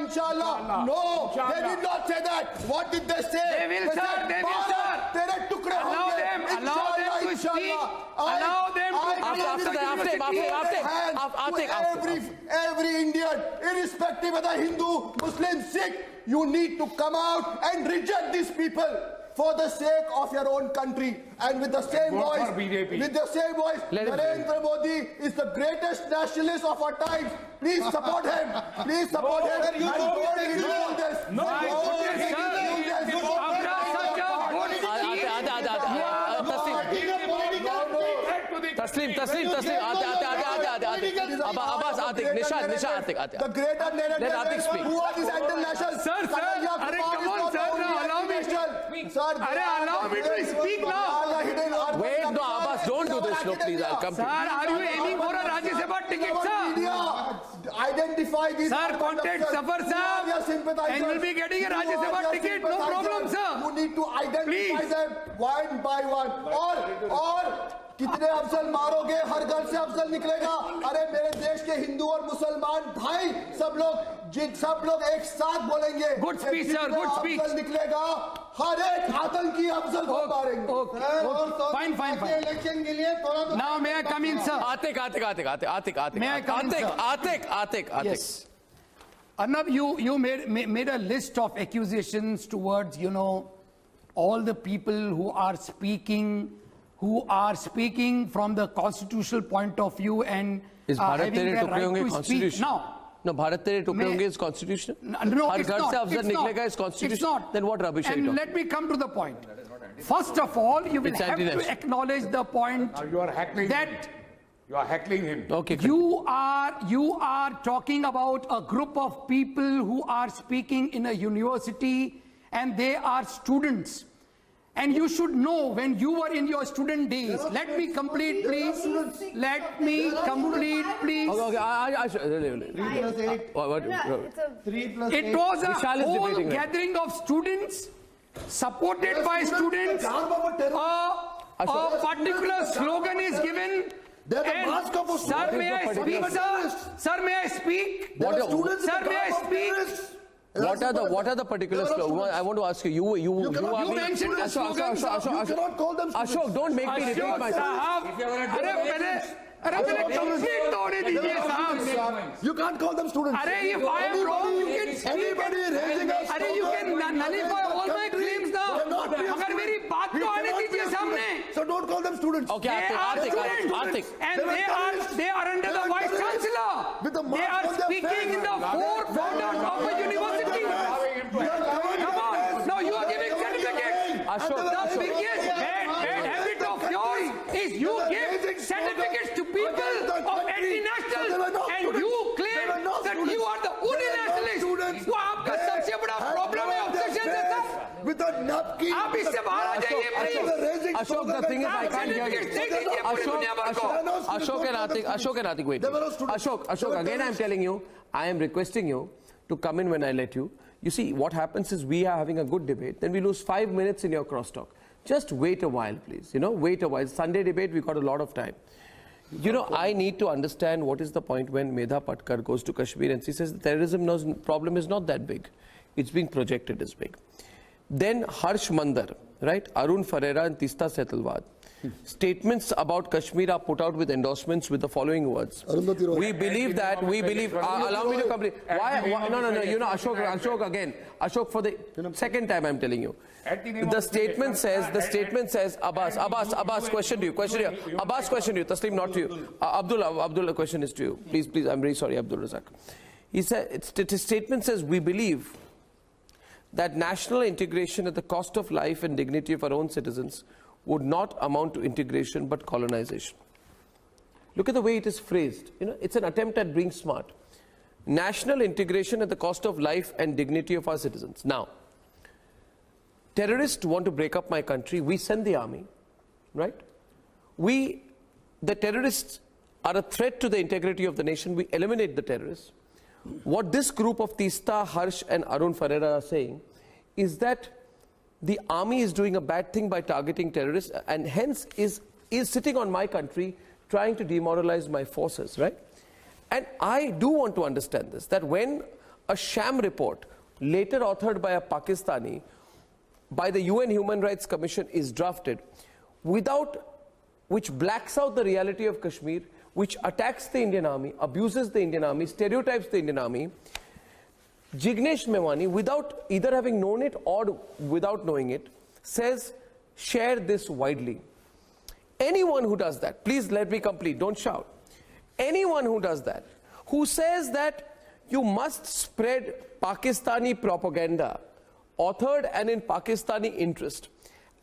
No, they did not say that. What did they say? They will, sir. They will, sir. Tere tukre honge. Allow them to speak. Allow them to every Indian, irrespective of the Hindu, Muslim, Sikh, you need to come out and reject these people. For the sake of your own country, and with the same voice, Narendra Modi is the greatest nationalist of our times. Please support him. Please support him. You don't remove this. Taslim. Abbas, Atiq, Nishan, Atiq. The greater narrative. Let Atiq speak. Who are these internationals? Sir, come on, sir. Allow me. Sir, allow me to speak now. Wait, no, Abbas, don't do this. No, please, I'll come to Sir, are you aiming for a Rajya Sabha ticket, sir? identify these. Sir, contact Safar Sahab, and will be getting a Rajya Sabha ticket. No problem, sir. You need to identify Please. them one by one. और कितने अफजल मारोगे, हर घर से अफजल निकलेगा. अरे मेरे देश के हिंदू और मुसलमान भाई सब लोग एक साथ बोलेंगे. Good speech, sir. Good speech. Afzal निकलेगा, हर एक आतंकी अफजल को मारेंगे. Fine. इलेक्शन के लिए थोड़ा तो Now may I come in, sir? Atiq. May I come in, sir? Atiq. Yes. Arnab, you made a list of accusations towards, all the people who are speaking from the constitutional point of view and Is Bharat having Tere their Tukde right Honge to speak. constitution? Now, No, Bharat Tere Tukde May- Honge is constitutional? no, Har it's ghar not. se afzal It's niklega not. is constitutional? It's not. Then what rubbish are you And talking? let me come to the point. First of all, you will It's have anti-national. to acknowledge the point Now you are heckling that him. You are heckling him. Okay. you are talking about a group of people who are speaking in a university and they are students. And you should know when you were in your student days. Let me complete, please. Let me complete, please. Okay. 3 plus 8. What? 3 plus 8. It was a Vishal is whole debating right. gathering of students, supported by students. A particular slogan is given. They're the And mask of a sir, may I speak, sir? Sir, may I speak? There are students in Sir, the may I garb of speak? terrorists. What are the particular slogans? I want to ask you. You cannot- You mentioned the slogans. You cannot call them students. Ashok, don't make me repeat Ashok myself. साहब, अरे पहले complete तो होने दीजिए साहब. You can't call them students. अरे if I am wrong, you can speak. Anybody raising a अरे you can nullify all my claims now. मगर मेरी बात तो आने दीजिए सामने. So don't call them students. Okay, They are students, Atiq. and they are under the vice chancellor. With the They mask are on their speaking face. in the four founders of a university. Come on, now you are giving certificates. The biggest bad habit of yours is you give certificates to people of anti-nationals, and you claim that you are the only nationalist. वो आपका सबसे बड़ा problem है, obsession है sir. With a napkin. आप इससे बाहर आ जाइए please. Ashok, the thing is, I can't hear you. Ashok and Atiq, wait. Ashok, again I'm telling you, I am requesting you to come in when I let you. You see, what happens is we are having a good debate, then we lose 5 minutes in your crosstalk. Just wait a while, please. Wait a while. Sunday debate, we got a lot of time. I need to understand what is the point when Medha Patkar goes to Kashmir and she says the terrorism problem is not that big. It's being projected as big. Then Harsh Mandar, right? Arun Ferreira and Tista Setalwad. Statements about Kashmir are put out with endorsements with the following words. We believe, allow me to complete. Why? No, Ashok again. Ashok, for the second time I'm telling you. The statement says, Abbas, question to you. Abbas, question to you. Taslim, not to you. Abdul, the question is to you. Please, I'm very sorry, Abdul Razak. He said, his statement says, we believe that national integration at the cost of life and dignity of our own citizens would not amount to integration but colonization. Look at the way it is phrased. It's an attempt at being smart. National integration at the cost of life and dignity of our citizens. Now, terrorists want to break up my country. We send the army, right? The terrorists are a threat to the integrity of the nation. We eliminate the terrorists. What this group of Tista, Harsh and Arun Ferreira are saying is that the army is doing a bad thing by targeting terrorists and hence is sitting on my country trying to demoralize my forces, right? And I do want to understand this, that when a sham report, later authored by a Pakistani, by the UN Human Rights Commission is drafted, which blacks out the reality of Kashmir, which attacks the Indian army, abuses the Indian army, stereotypes the Indian army, Jignesh Mewani, without either having known it or without knowing it, says, share this widely. Anyone who does that, please let me complete, don't shout. Anyone who does that, who says that you must spread Pakistani propaganda, authored and in Pakistani interest,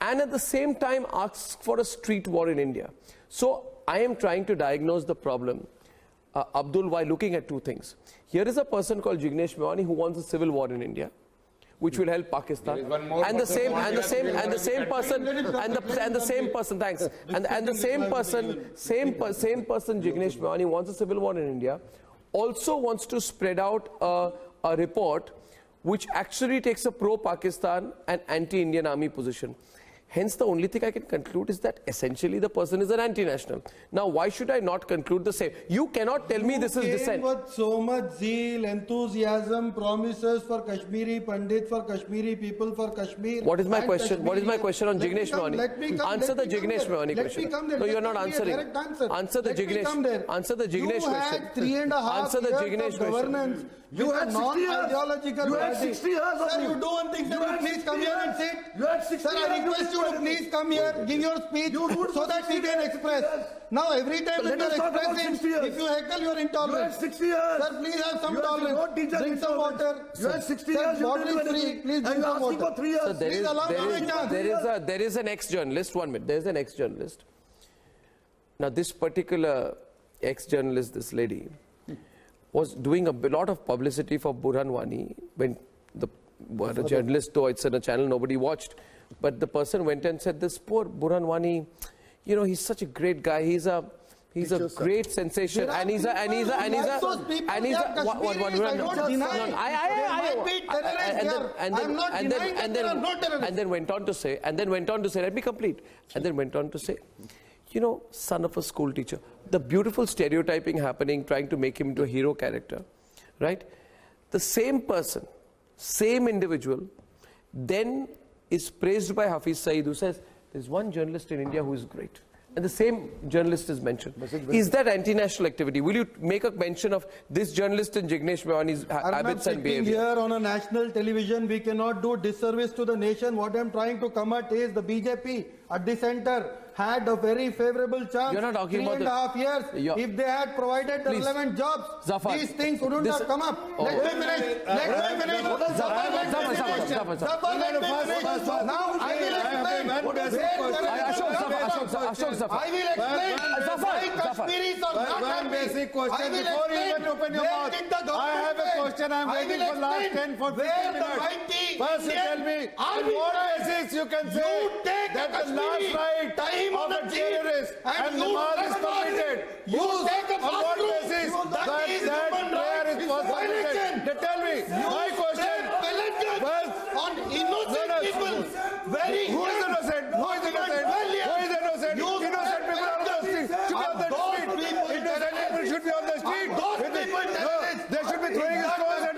and at the same time asks for a street war in India. So I am trying to diagnose the problem, Abdul, while looking at two things. Here is a person called Jignesh Mewani who wants a civil war in India, which will help Pakistan. And the same person, Jignesh Mewani wants a civil war in India, also wants to spread out a report which actually takes a pro-Pakistan and anti-Indian army position. Hence, the only thing I can conclude is that essentially the person is an anti-national. Now, why should I not conclude the same? You cannot tell me this is dissent. With so much zeal, enthusiasm, promises for Kashmiri Pandit, for Kashmiri people, for Kashmir. What is my question? What is my question on Jignesh Mehwani? Answer the Jignesh Mehwani question. No, you are not answering. Answer the Jignesh. Answer the Jignesh question. You had 3.5 Answer the years Jignesh of question. governance. You had 60 years. Non-ideological You had party. 60 years of Sir, you. you do one thing, sir, you please come here and sit. You had 60 Sir, I request you to please come here, give your speech so that we can express. Now, every time when you are expressing, if you heckle, you are intolerant. You had 60 years. Sir, please have some You had tolerance. no teacher Bring some intolerance. water. You had 60 Sir, years. You bottle didn't is do free. anything. Please And bring you're some asking water. for 3 years. So Please allow me a chance. there is an ex-journalist, 1 minute, there is an ex-journalist. Now this particular ex-journalist, this lady, was doing a lot of publicity for Burhan Wani when the journalist, though it's on a channel nobody watched, but the person went and said, this poor Burhan Wani, you know, he's such a great guy, he's a great sensation, and he's a and then went on to say, let me complete, and then went on to say, you know, son of a school teacher, the beautiful stereotyping happening, trying to make him into a hero character, right? The same person, same individual, then is praised by Hafiz Saeed, who says, there's one journalist in India who is great. And the same journalist is mentioned. Is that anti-national activity? Will you make a mention of this journalist in Jignesh Mehwani's habits and behavior? Here on a national television, we cannot do disservice to the nation. What I'm trying to come at is the BJP at the center had a very favorable chance. You're not talking about 3.5 years. If they had provided the relevant jobs, Zafar, these things wouldn't have come up. Let me finish. Zafar, let me finish. Now I will explain. I will explain why Kashmiris are not One basic question before you even open your mouth. I have a question I'm waiting for last 10 for 15 minutes. First you tell me, on what basis you can say that the last right of a terrorist and Namaz is permitted? On what basis that prayer is permitted? Tell me, my question. On innocent people. Who is innocent? Who is innocent? Who is innocent? Innocent people are on the street. Innocent people should be on the street. They should be throwing stones at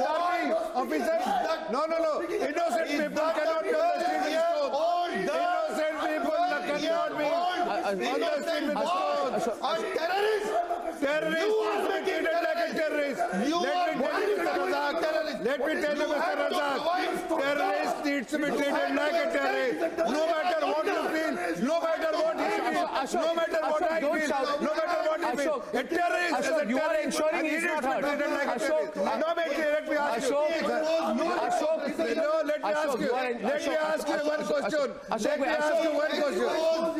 army officers. No. Innocent people cannot be on the street with stones. Innocent people cannot be on the street with stones. Terrorists are treated like a terrorist. Let me tell you, Mr. Razak, terrorist needs to be treated like a terrorist. No matter what you feel, no matter what he feels, no matter what I feel, no matter what he feels. A terrorist is a terrorist. You are ensuring he is not hurt. No, let me ask you. No, let me ask you. Let me ask you one question. Let me ask you one question.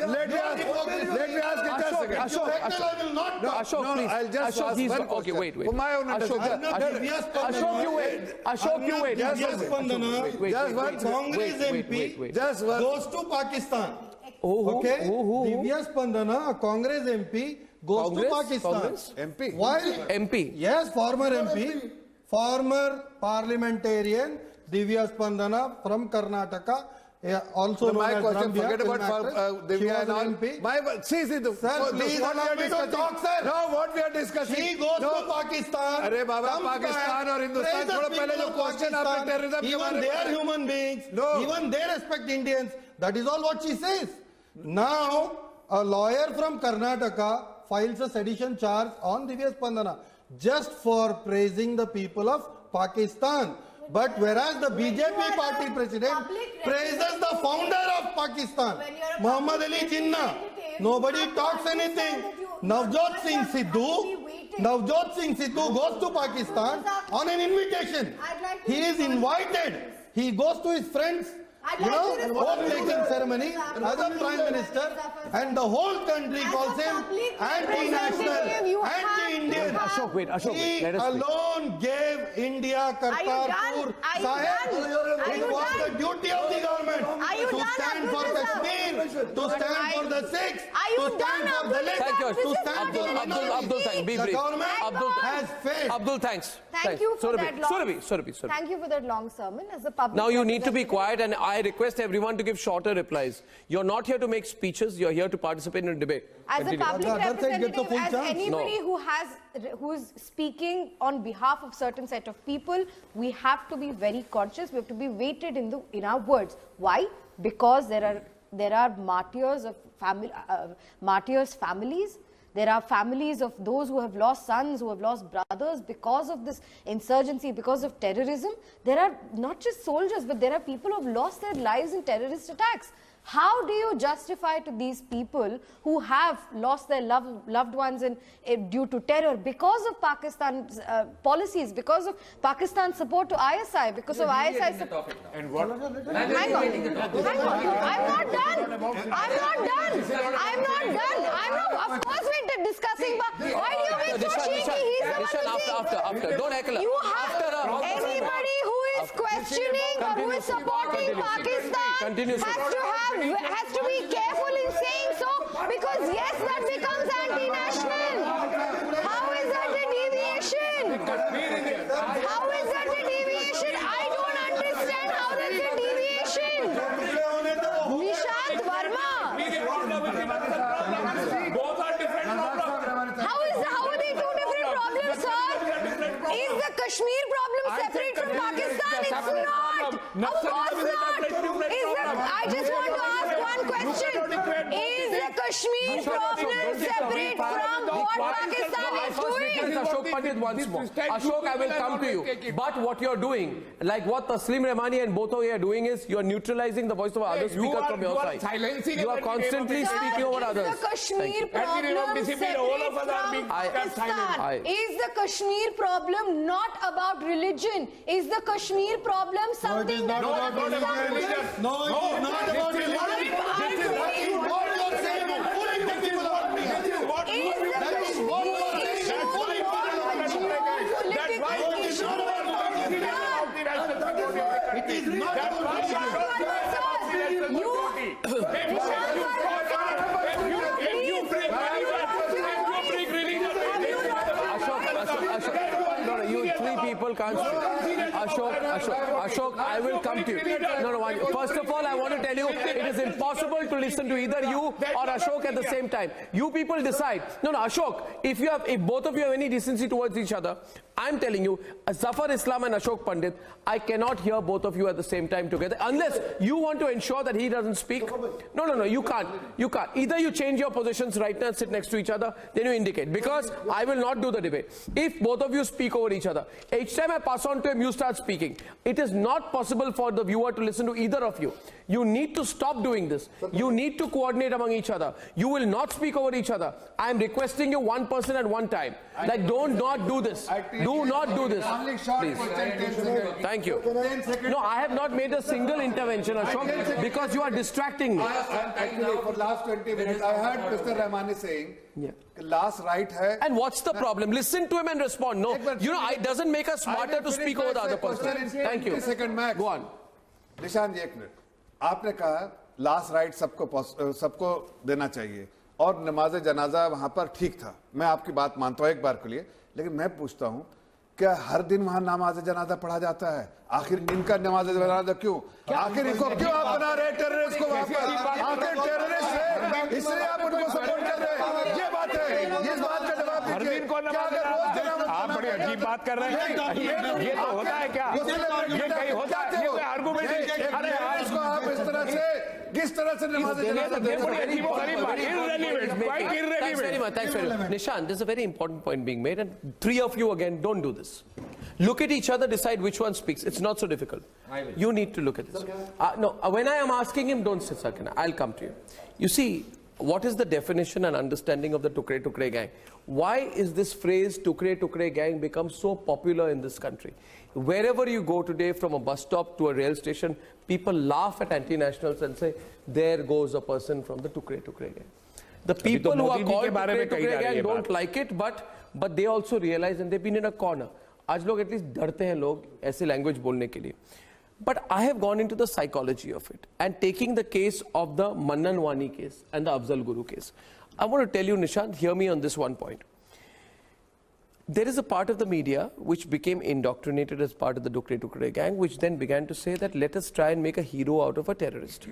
Let me ask you just a second. Ashok, please. I'll just ask one question. Okay, wait. For my own understanding. Ashok, you wait. Just one. Congress MP goes to Pakistan. Okay? Divya Spandana, a Congress MP, goes to Pakistan. MP? Why? MP. Yes, former MP, former parliamentarian, Divya Spandana from Karnataka, also known My as question, Rambia, forget film about actress. She Divya was and all. an MP. Sir, please allow me to talk, sir. No, what we are discussing. She goes to Pakistan. अरे बाबा, comes Pakistan back, और Hindustan praises छोड़ो, पहले people जो of question आपने Pakistan. terrorism के Even बारे में they are बताया. human beings. No. Even they respect Indians. That is all what she says. Now, a lawyer from Karnataka files a sedition charge on Divya Spandana just for praising the people of Pakistan. But whereas the BJP party president praises the founder of Pakistan, Muhammad Ali Jinnah, nobody talks anything. Navjot Singh Sidhu goes to Pakistan on an invitation. He is invited. He goes to his friends, oath-taking ceremony as a prime minister, and the whole country calls him anti-national, anti-Indian. Ashok, wait. Let us He alone Kyon gave India Kartarpur Sahib? It was the duty of the government to stand for Kashmir, to stand for the Sikhs, to stand for the Thank you. to stand for Abdul, thanks. Be the brief. government Abdul, has failed. Abdul, thanks. Thank you for that long. Surabhi. Thank you for that long sermon. As a public Now you need to be representative- quiet, and I request everyone to give shorter replies. You're not here to make speeches. You're here to participate in a debate. As a Continue. public The other side gets a representative, full as chance. anybody who's speaking on behalf of certain set of people, we have to be very conscious. We have to be weighted in our words. Why? Because there are martyrs of martyrs' families. There are families of those who have lost sons, who have lost brothers because of this insurgency, because of terrorism. There are not just soldiers, but there are people who have lost their lives in terrorist attacks. How do you justify to these people who have lost their loved ones due to terror because of Pakistan's policies, because of Pakistan's support to ISI, because of ISI support? And what? Hang on. I'm not done. Of course, we're discussing. But why do you make so shaky? He's the one who's After. Don't heckle. You have anybody who is questioning or who is supporting Pakistan has to be careful in saying so, because yes, that becomes anti-national. How is that a deviation? How is that a deviation? I don't understand how that's a deviation. Nishant Verma. Both are different problems. How are they two different problems, sir? Is the Kashmir problem separate from Pakistan? It's not. Of course not. I just want to ask one question. Is the Kashmir problem separate from what Pakistan is doing? Ashok Pandit once more. Ashok, I will come to you. But what you're doing, like what Taslim Rehmani and both of you are doing, is you're neutralizing the voice of other speakers from your side. You are constantly speaking over others. Is the Kashmir problem separate from Pakistan? Is the Kashmir problem not about religion? Is the Kashmir problem something that Pakistan does? No, it is not about religion. This is what you are saying. It is not You three people can't speak. Ashok, I will come to you. No. First of all, I want to tell you, it is impossible to listen to either you or Ashok at the same time. You people decide. No, Ashok, if both of you have any decency towards each other, I'm telling you, Zafar Islam and Ashok Pandit, I cannot hear both of you at the same time together unless you want to ensure that he doesn't speak. No, you can't. Either you change your positions right now and sit next to each other, then you indicate, because I will not do the debate. If both of you speak over each other, each time I pass on to him, you start speaking. It is not possible for the viewer to listen to either of you. You need to stop doing this. You need to coordinate among each other. You will not speak over each other. I am requesting you one person at one time. Like, do not do this. Do not do this. Please. Thank you. No, I have not made a single intervention, Ashok, because you are distracting me. Actually, for last 20 minutes, I heard Mr. Rehmani saying, last right hai. And what's the problem? Listen to him and respond. No, it doesn't make us smarter to speak over the other person. Thank you. Go on. निशान जी, एक minute. आपने कहा last right सबको देना चाहिए और नमाज जनाजा वहां पर ठीक था. मैं आपकी बात मानता हूं एक बार के लिए, लेकिन मैं पूछता हूं क्या हर दिन वहां नमाज जनाजा पढ़ा जाता है? आखिर इनका नमाज जनाजा क्यों? आखिर इनको क्यों आप बना रहे टेररिस्ट को? वहां पर आखिर टेररिस्ट है, इसलिए आप उनको सपोर्ट कर रहे हैं. ये बात है. इस बात का जवाब दीजिए. आप बड़ी अजीब बात कर रहे हैं. ये तो होता है क्या? ये कहीं होता है? ये कोई आर्गुमेंट है? इसको आप इस तरह से किस तरह से नमाज जनाजा दे सकते हैं? Thanks very much. Nishan, there's a very important point being made, and three of you again, don't do this. Look at each other, decide which one speaks. It's not so difficult. You need to look at this. When I am asking him, don't sit, Sakina. I'll come to you. You see, what is the definition and understanding of the Tukre gang? Why is this phrase Tukre gang become so popular in this country? Wherever you go today, from a bus stop to a rail station, people laugh at anti-nationals and say, there goes a person from the Tukre gang. The people who are called Tukre gang don't like it, but they also realize, and they've been in a corner. आज लोग at least डरते हैं लोग ऐसे language बोलने के लिए. But I have gone into the psychology of it and taking the case of the Mannan Wani case and the Afzal Guru case. I want to tell you, Nishant, hear me on this one point. There is a part of the media which became indoctrinated as part of the Tukre Tukre gang, which then began to say that let us try and make a hero out of a terrorist.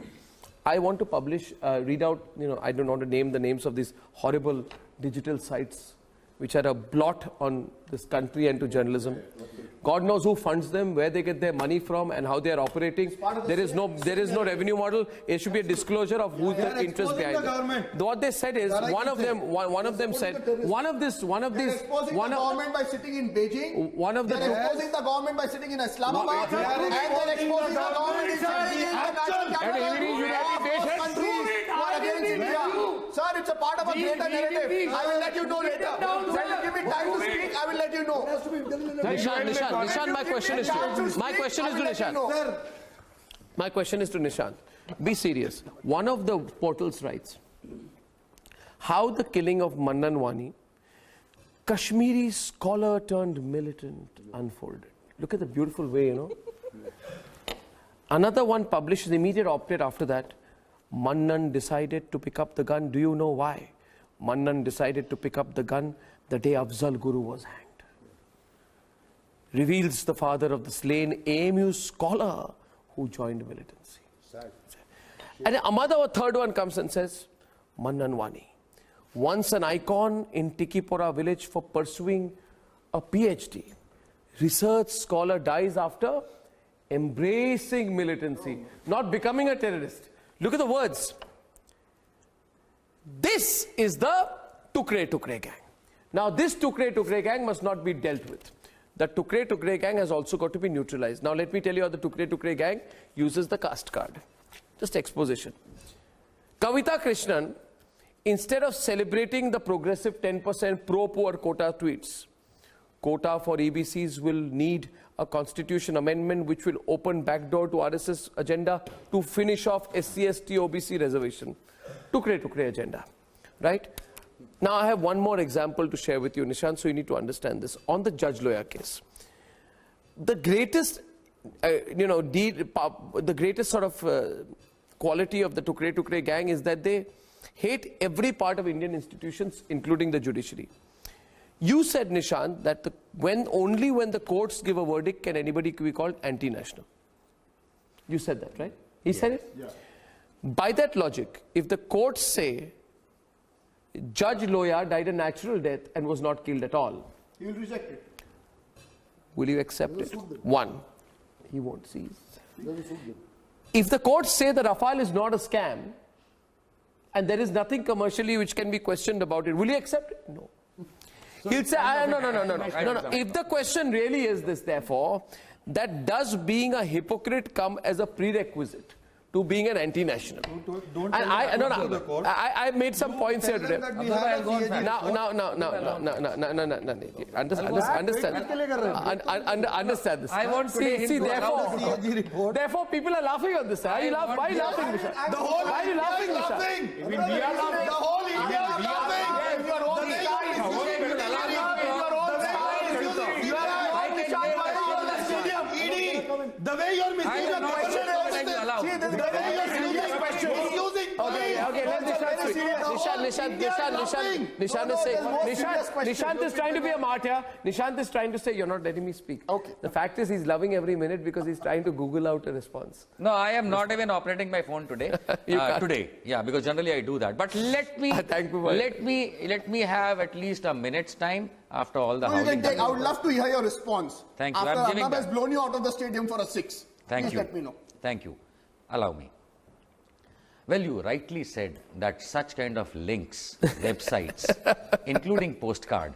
I want to publish, read out, I don't want to name the names of these horrible digital sites which are a blot on this country and to journalism. God knows who funds them, where they get their money from, and how they are operating. There is no revenue model. It should be a disclosure of who's the interest behind it. What they said is, one of them said, They're exposing the government by sitting in Beijing. They're exposing the government by sitting in Islamabad. And they're exposing the government in Sir, it's a part of a greater narrative. I will let you know later. Give me time to speak. I will let you know. Nishan, my question is to Nishan. My question is to Nishan. Be serious. One of the portals writes how the killing of Mannan Wani, Kashmiri scholar turned militant, unfolded. Look at the beautiful way, Another one published the immediate op-ed after that. Mannan decided to pick up the gun. Do you know why? Mannan decided to pick up the gun the day Afzal Guru was hanged. Reveals the father of the slain AMU scholar who joined militancy. And a third one comes and says, Mannan Wani, once an icon in Tikipura village for pursuing a PhD. Research scholar dies after embracing militancy, not becoming a terrorist. Look at the words. This is the Tukre Tukre gang. Now this Tukre Tukre gang must not be dealt with. The Tukre Tukre gang has also got to be neutralized. Now let me tell you how the Tukre Tukre gang uses the caste card. Just exposition. Kavita Krishnan, instead of celebrating the progressive 10% pro-poor quota tweets, quota for EBCs will need a constitution amendment which will open backdoor to RSS agenda to finish off SC/ST OBC reservation. Tukre Tukre agenda, right? Now I have one more example to share with you, Nishant, so you need to understand this. On the Judge Loya case, the greatest, the greatest sort of quality of the Tukre Tukre gang is that they hate every part of Indian institutions, including the judiciary. You said, Nishant, that only when the courts give a verdict can anybody be called anti-national. You said that, right? He said it? Yeah. By that logic, if the courts say Judge Loya died a natural death and was not killed at all, he will reject it. Will you accept it? One, he won't seize. If the courts say the Rafale is not a scam and there is nothing commercially which can be questioned about it, will you accept it? No. He'll say, no. If the question really is this, therefore, that does being a hypocrite come as a prerequisite to being an anti-national? I made some points here today. Understand this. I won't see Therefore, people are laughing on this. Why are you laughing, Nisha? Why are you laughing, Nisha? We are laughing. The whole India is laughing. Your own the way you're missing the question Nishant is trying to be a martyr. Nishant is trying to say you're not letting me speak. Okay. The fact is he's loving every minute because he's trying to Google out a response. No, I am not even operating my phone today. Yeah, because generally I do that. But let me have at least a minute's time after all the housing. I would love to hear your response. Thank you. After Arnab has blown you out of the stadium for a 6. Thank you. Let me know. Thank you. Allow me. Well, you rightly said that such kind of links, websites, including postcard,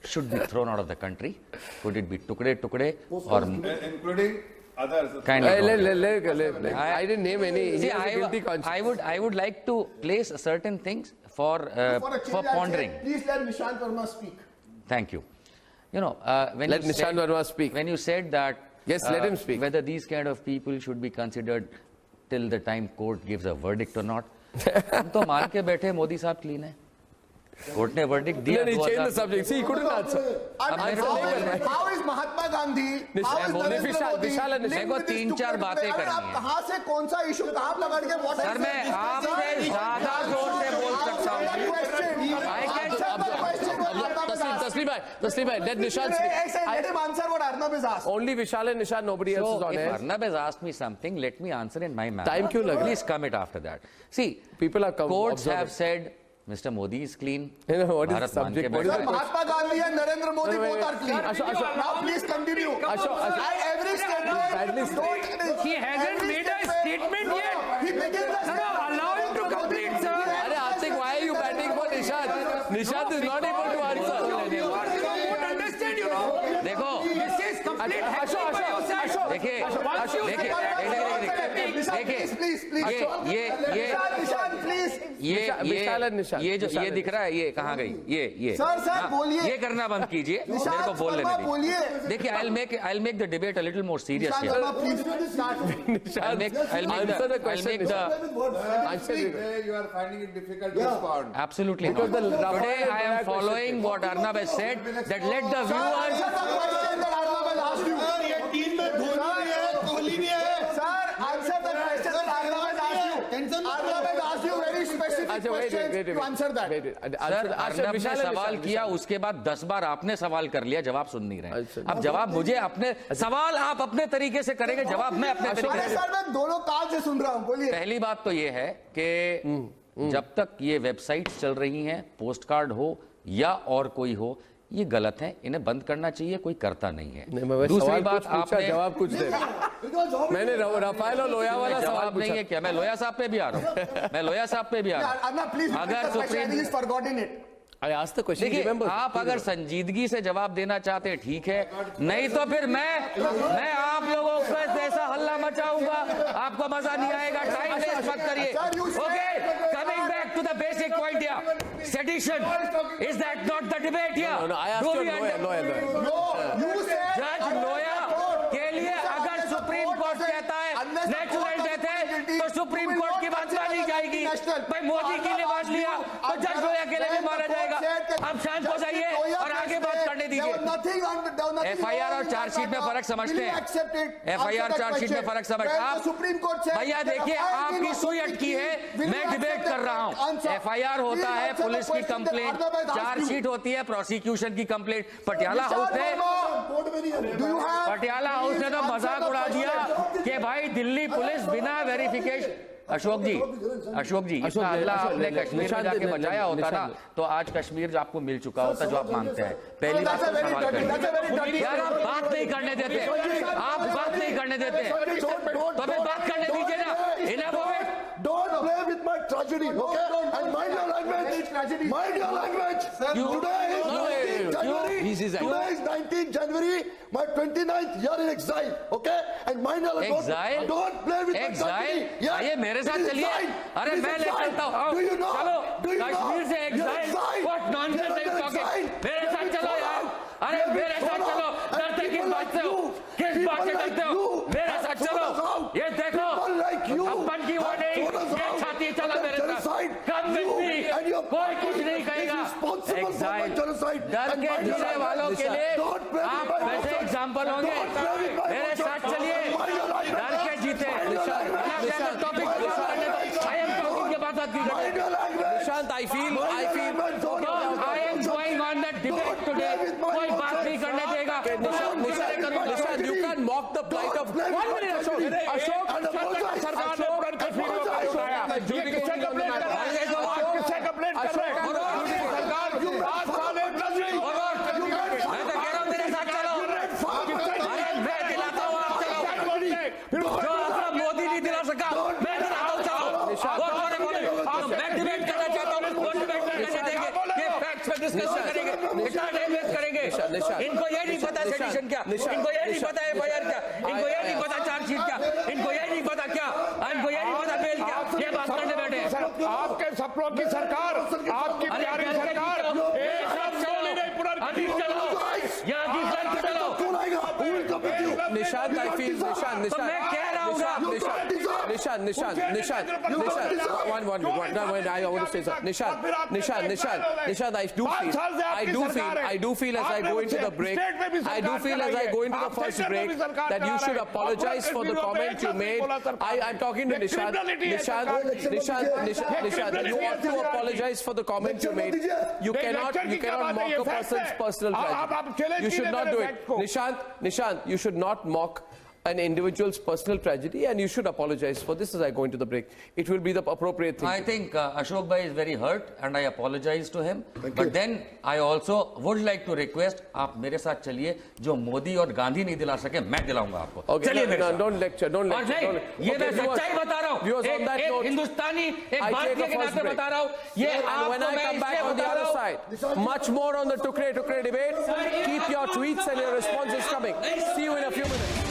should be thrown out of the country. Could it be Tukre Tukre or including others? Kind of. I didn't name any. See, I would like to place certain things for pondering. Please let Nishant Verma speak. Thank you. Let Nishant Verma speak. When you said that, yes, let him speak. Whether these kind of people should be considered till the time court gives a verdict or not. हम तो मान के बैठे मोदी साहब clean है. Court ने verdict दिया। नहीं, change the subject. See, he couldn't answer. How is Mahatma Gandhi? How is Narendra Modi? मेरे को 3-4 बातें करनी आप है कहाँ से कौन सा इशू कहाँ लगा के सर। मैं आपसे ज्यादा जोर से बोल सकता हूँ। Taslim bhai, let Nishant speak. Let him answer what Arnab is asked. Only Vishal and Nishant, nobody else is So on if air. Arnab has asked me something, let me answer in my manner. Time क्यों लगा? Please comment after that. See, People are courts observing. have said Mr. Modi is clean. You know, what is the Bharat मान के subject? What is बैठा the है। Mahatma Gandhi and Narendra Modi Wait, both are clean. Ashok, Now please continue. Every Badly statement. He hasn't made a statement yet. He begins the No, allow him to complete, sir. Arey, Atiq, why are you batting for Nishant? Nishant is not able to answer. You won't understand, you know. देखो This is complete hacking by your side. देखिए Once you देखिए ये दिख रहा है, ये कहाँ गई, ये सर बोलिए। ये करना बंद कीजिए, मेरे को बोल लेने दीजिए। देखिए I'll make the debate a little more serious here. I'll make the You are finding it difficult to respond. absolutely not. Today I am following what Arnab has said, that let the viewers Arnab ने सवाल किया, उसके बाद 10 बार आपने सवाल कर लिया, जवाब सुन नहीं रहे। अब जवाब मुझे अपने सवाल आप अपने तरीके से करेंगे, जवाब मैं अपने तरीके से। सर मैं दोनों काल से सुन रहा हूँ, बोलिए। पहली बात तो ये है कि जब तक ये वेबसाइट्स चल रही हैं, पोस्ट कार्ड हो या और कोई हो, ये गलत है, इन्हें बंद करना चाहिए, कोई करता नहीं है। दूसरी बात, आपने जवाब कुछ दे। मैंने राफेल और लोया वाला जवाब नहीं है क्या? मैं लोया साहब पे भी आ रहा हूँ, मैं लोया साहब पे भी आ रहा हूँ। अगर सुप्रीम देखिए, आप अगर संजीदगी से जवाब देना चाहते हैं ठीक है, नहीं तो फिर मैं आप लोगों पर ऐसा हल्ला मचाऊंगा, आपको मजा नहीं आएगा। टाइम वेस्ट मत करिए। Okay, coming back to the basic point here, sedition is that not the debate here? जज लोया के लिए अगर सुप्रीम कोर्ट कहता है नेचुरल डेथ है, तो सुप्रीम कोर्ट की बात मानी जाएगी। भाई मोदी के लिए बात लिया तो जज लोया के लिए भी माना जाएगा। आप शांत हो जाइए और आगे बात करने दीजिए। एफआईआर और चार्जशीट में फर्क समझते हैं, एफआईआर चार्जशीट में फर्क समझते हैं आप। भैया देखिए, आपकी सुई अटकी है, मैं डिबेट कर रहा हूं। एफआईआर होता है पुलिस की कंप्लेंट, चार्जशीट होती है प्रोसिक्यूशन की कंप्लेंट। पटियाला हाउस ने तो मजाक उड़ा दिया कि भाई दिल्ली पुलिस बिना वेरिफिकेशन। अशोक जी इतना अल्लाह आपने कश्मीर में जाके बचाया होता ना, तो आज कश्मीर आपको मिल चुका होता, जो आप मांगते हैं। पहली बात तो सवाल करें यार, आप बात नहीं करने देते, आप बात नहीं करने देते, तो हमें बात करने दीजिए ना। इनफ हो गए। Don't play with my tragedy, okay? And mind your language. Mind your language. Today is 19th January, my 29th year in exile, okay? And mind your language. Exile? Don't play with my tragedy. Exile? आइए मेरे साथ चलिए। अरे मैं ले चलता हूँ, चलो कश्मीर से exile? What nonsense are you talking? मेरे साथ चलो यार, अरे मेरे साथ चलो। डरते किस बात से हो? किस बात से डरते हो? मेरे साथ चलो। ये देखो, अपन की वो नहीं, ये छाती चलो मेरे साथ। Come with me, कोई कुछ नहीं कहेगा। Exile, डर के जीने वालों के लिए आप वैसे एग्जाम्पल होंगे। मेरे साथ चलिए, डर के जीते। Topic I am talking about the Nishant, I feel I am going on the debate today. कोई बात नहीं करने देगा। Nishant, you can mock the plight of 1 minute, Ashok, सरकार ने पूरन कश्मीर को उठाया। ये किससे कंप्लेंट कर रहा है? किससे कंप्लेंट कर रहा है? सरकार आज वाले मैं तो कह रहा हूँ मेरे साथ चलो। अरे मैं दिलाता हूँ, आप चलो। जो आपका मोदी नहीं दिला सका, मैं दिलाता हूँ, चलो। मैं डिबेट करना चाहता हूँ, वो डिबेट करने देंगे, ये फैक्ट्स पे डिस्कशन करेंगे, इतना टाइम वेस्ट करेंगे। इनको ये नहीं पता सेडिशन क्या, इनको ये नहीं पता एफआईआर क्या, इनको ये नहीं पता चार्जशीट क्या, इनको ये नहीं पता क्या, इनको ये नहीं पता बेल क्या, ये बात करने बैठे। आपके सपनों की सरकार, आपकी प्यारी सरकार, एक साथ चलो नहीं पूरा अभी चलो, यहाँ की फ्लैट चलो। Nishant, I feel, Nishant. तो मैं कह रहा हूँ दिलाऊंगा। Nishant, I want to say something. Nishant, I do feel as I go into the break, first break, that you should apologize for the comment you made. I'm talking to Nishant, you want to apologize for the comment you made. You cannot mock a person's personal tragedy. You should not do it. Nishant, you should not mock an individual's personal tragedy, and you should apologize for this as I go into the break. It will be the appropriate thing. I think Ashok Bhai is very hurt and I apologize to him. But then I also would like to request, आप मेरे साथ चलिए, जो मोदी और गांधी नहीं दिला सके, मैं दिलाऊंगा आपको. Okay, चलिए मेरे साथ. don't lecture. और नहीं, ये मैं सच्चाई बता रहा हूँ. एक हिंदुस्तानी, एक भारतीय के नाते बता रहा हूँ. ये आपको when I come back on the other side, much more on the Tukre debate. Keep your tweets and your responses coming. See you in a few minutes.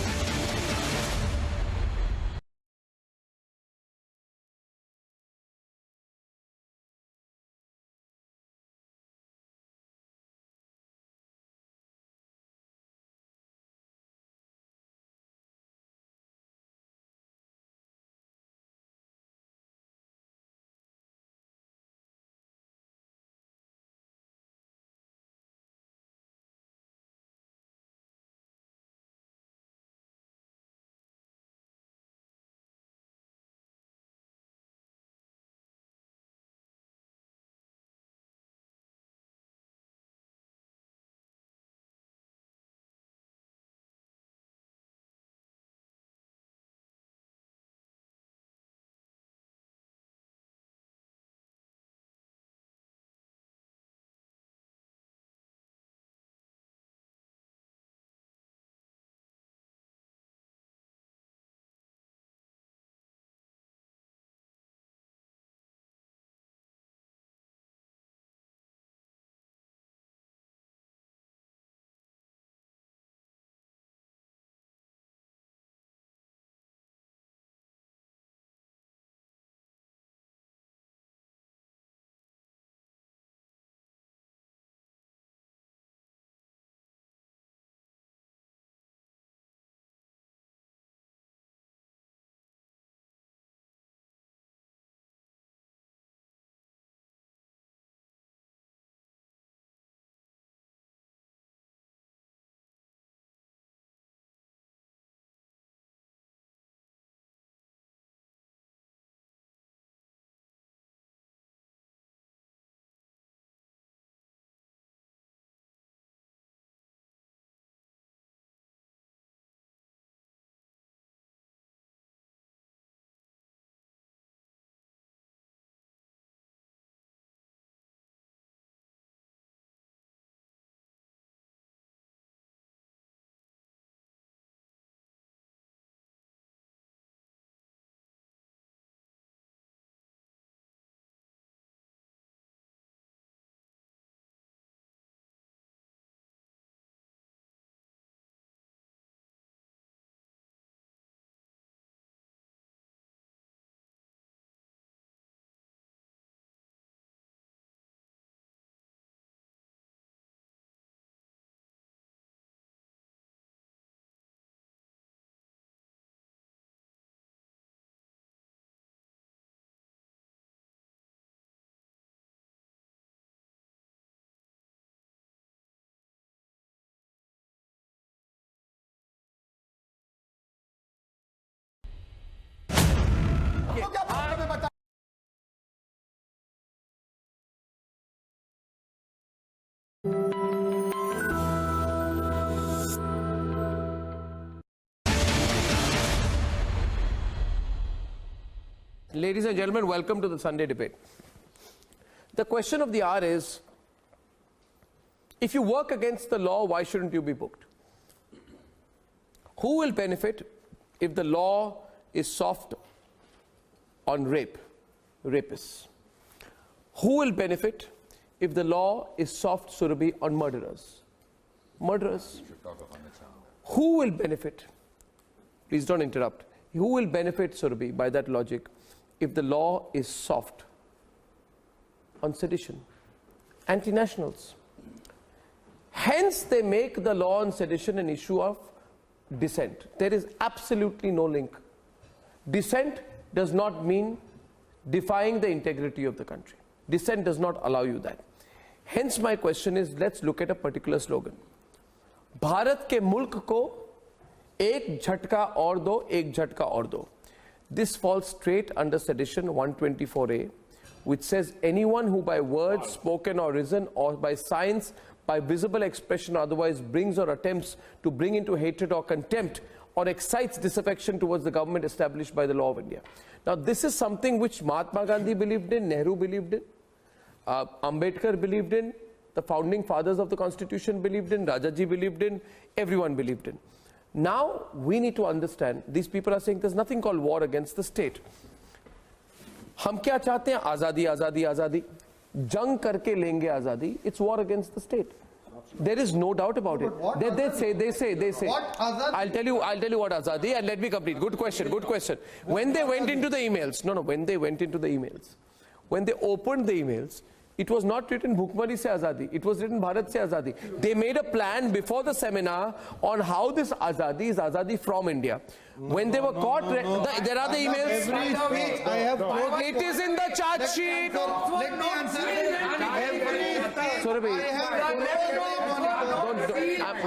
Ladies and gentlemen, welcome to the Sunday debate. The question of the hour is, if you work against the law, why shouldn't you be booked? Who will benefit if the law is soft on rapists? Who will benefit if the law is soft, Surabhi, on murderers? Who will benefit? Please don't interrupt. Who will benefit, Surabhi, by that logic, if the law is soft on sedition? Anti-nationals. Hence, they make the law on sedition an issue of dissent. There is absolutely no link Dissent does not mean defying the integrity of the country. Dissent does not allow you that. Hence my question is, let's look at a particular slogan. Bharat के मुल्क को एक झटका और दो, एक झटका और दो. This falls straight under sedition 124A, which says anyone who by words spoken or risen or by signs, by visible expression or otherwise brings or attempts to bring into hatred or contempt or excites disaffection towards the government established by the law of India. Now this is something which Mahatma Gandhi believed in, Nehru believed in, Ambedkar believed in, the founding fathers of the constitution believed in, Rajaji believed in, everyone believed in. Now we need to understand, these people are saying there's nothing called war against the state. हम क्या चाहते हैं? आजादी आजादी आजादी, जंग करके लेंगे आजादी. It's war against the state. There is no doubt about it. They say. I'll tell you what azadi, and let me complete. Good question. When they went into the emails, when they opened the emails, it was not written Bhukmari se azadi. It was written Bharat se azadi. They made a plan before the seminar on how this azadi is azadi from India. When they were caught, there are the emails. It is in the charge sheet. Let me answer. Surabhi,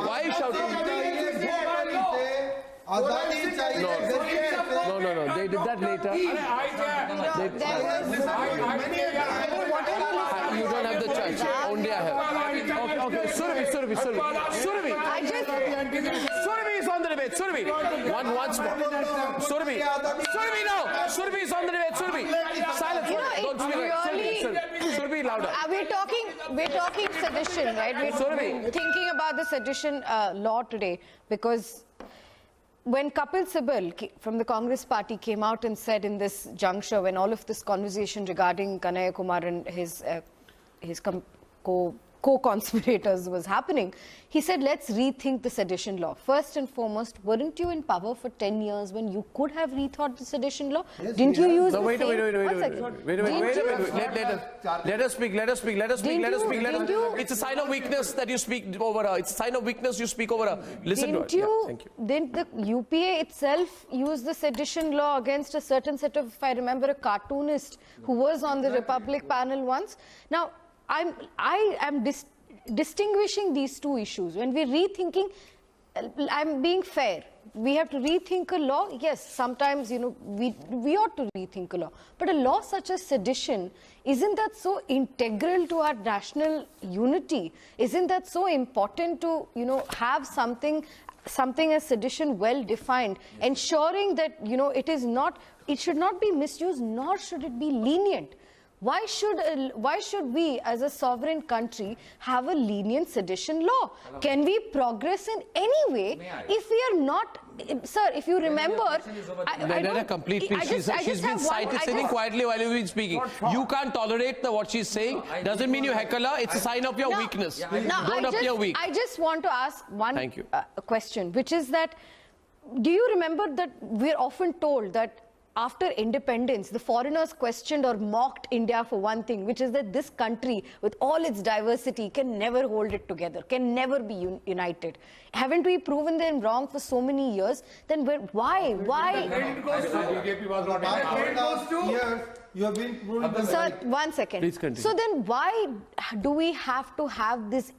why shouting? No. They did that later. You don't have the charge sheet. Only I have. Okay. Surabhi. Surabhi is on the debate. Surabhi. Once more. Surabhi. No. Surabhi is on the debate. Surabhi. Silence. Don't speak. Surabhi, louder. We're talking sedition, right? We're thinking about the sedition law today because when Kapil Sibal from the Congress party came out and said in this juncture, when all of this conversation regarding Kanhaiya Kumar and his co-conspirators was happening, he said, let's rethink the sedition law. First and foremost, weren't you in power for 10 years when you could have rethought the sedition law? Yes, Didn't you use wait a minute. Let us speak. It's a sign of weakness that you speak over her. It's a sign of weakness you speak over her. Listen to her. Thank you. Didn't the UPA itself use the sedition law against a certain set of, if I remember, a cartoonist who was on the Republic panel once? Now, I am distinguishing these two issues. When we're rethinking, I'm being fair. We have to rethink a law. Yes, sometimes, we ought to rethink a law. But a law such as sedition, isn't that so integral to our national unity? Isn't that so important to, have something as sedition well defined, ensuring that, it should not be misused, nor should it be lenient. Why should we, as a sovereign country, have a lenient sedition law? Can we progress in any way if we are not, sir? If you remember, let her complete, please. She's been sitting quietly while you've been speaking. You can't tolerate what she's saying. Doesn't mean you heckle her. It's a sign of your weakness. Don't appear weak. I just want to ask one question, which is that, do you remember that we're often told that after independence, the foreigners questioned or mocked India for one thing, which is that this country, with all its diversity, can never hold it together, can never be united. Haven't we proven them wrong for so many years? Then why? You have been proven. Sir, 1 second. Please continue. So then why do we have to have this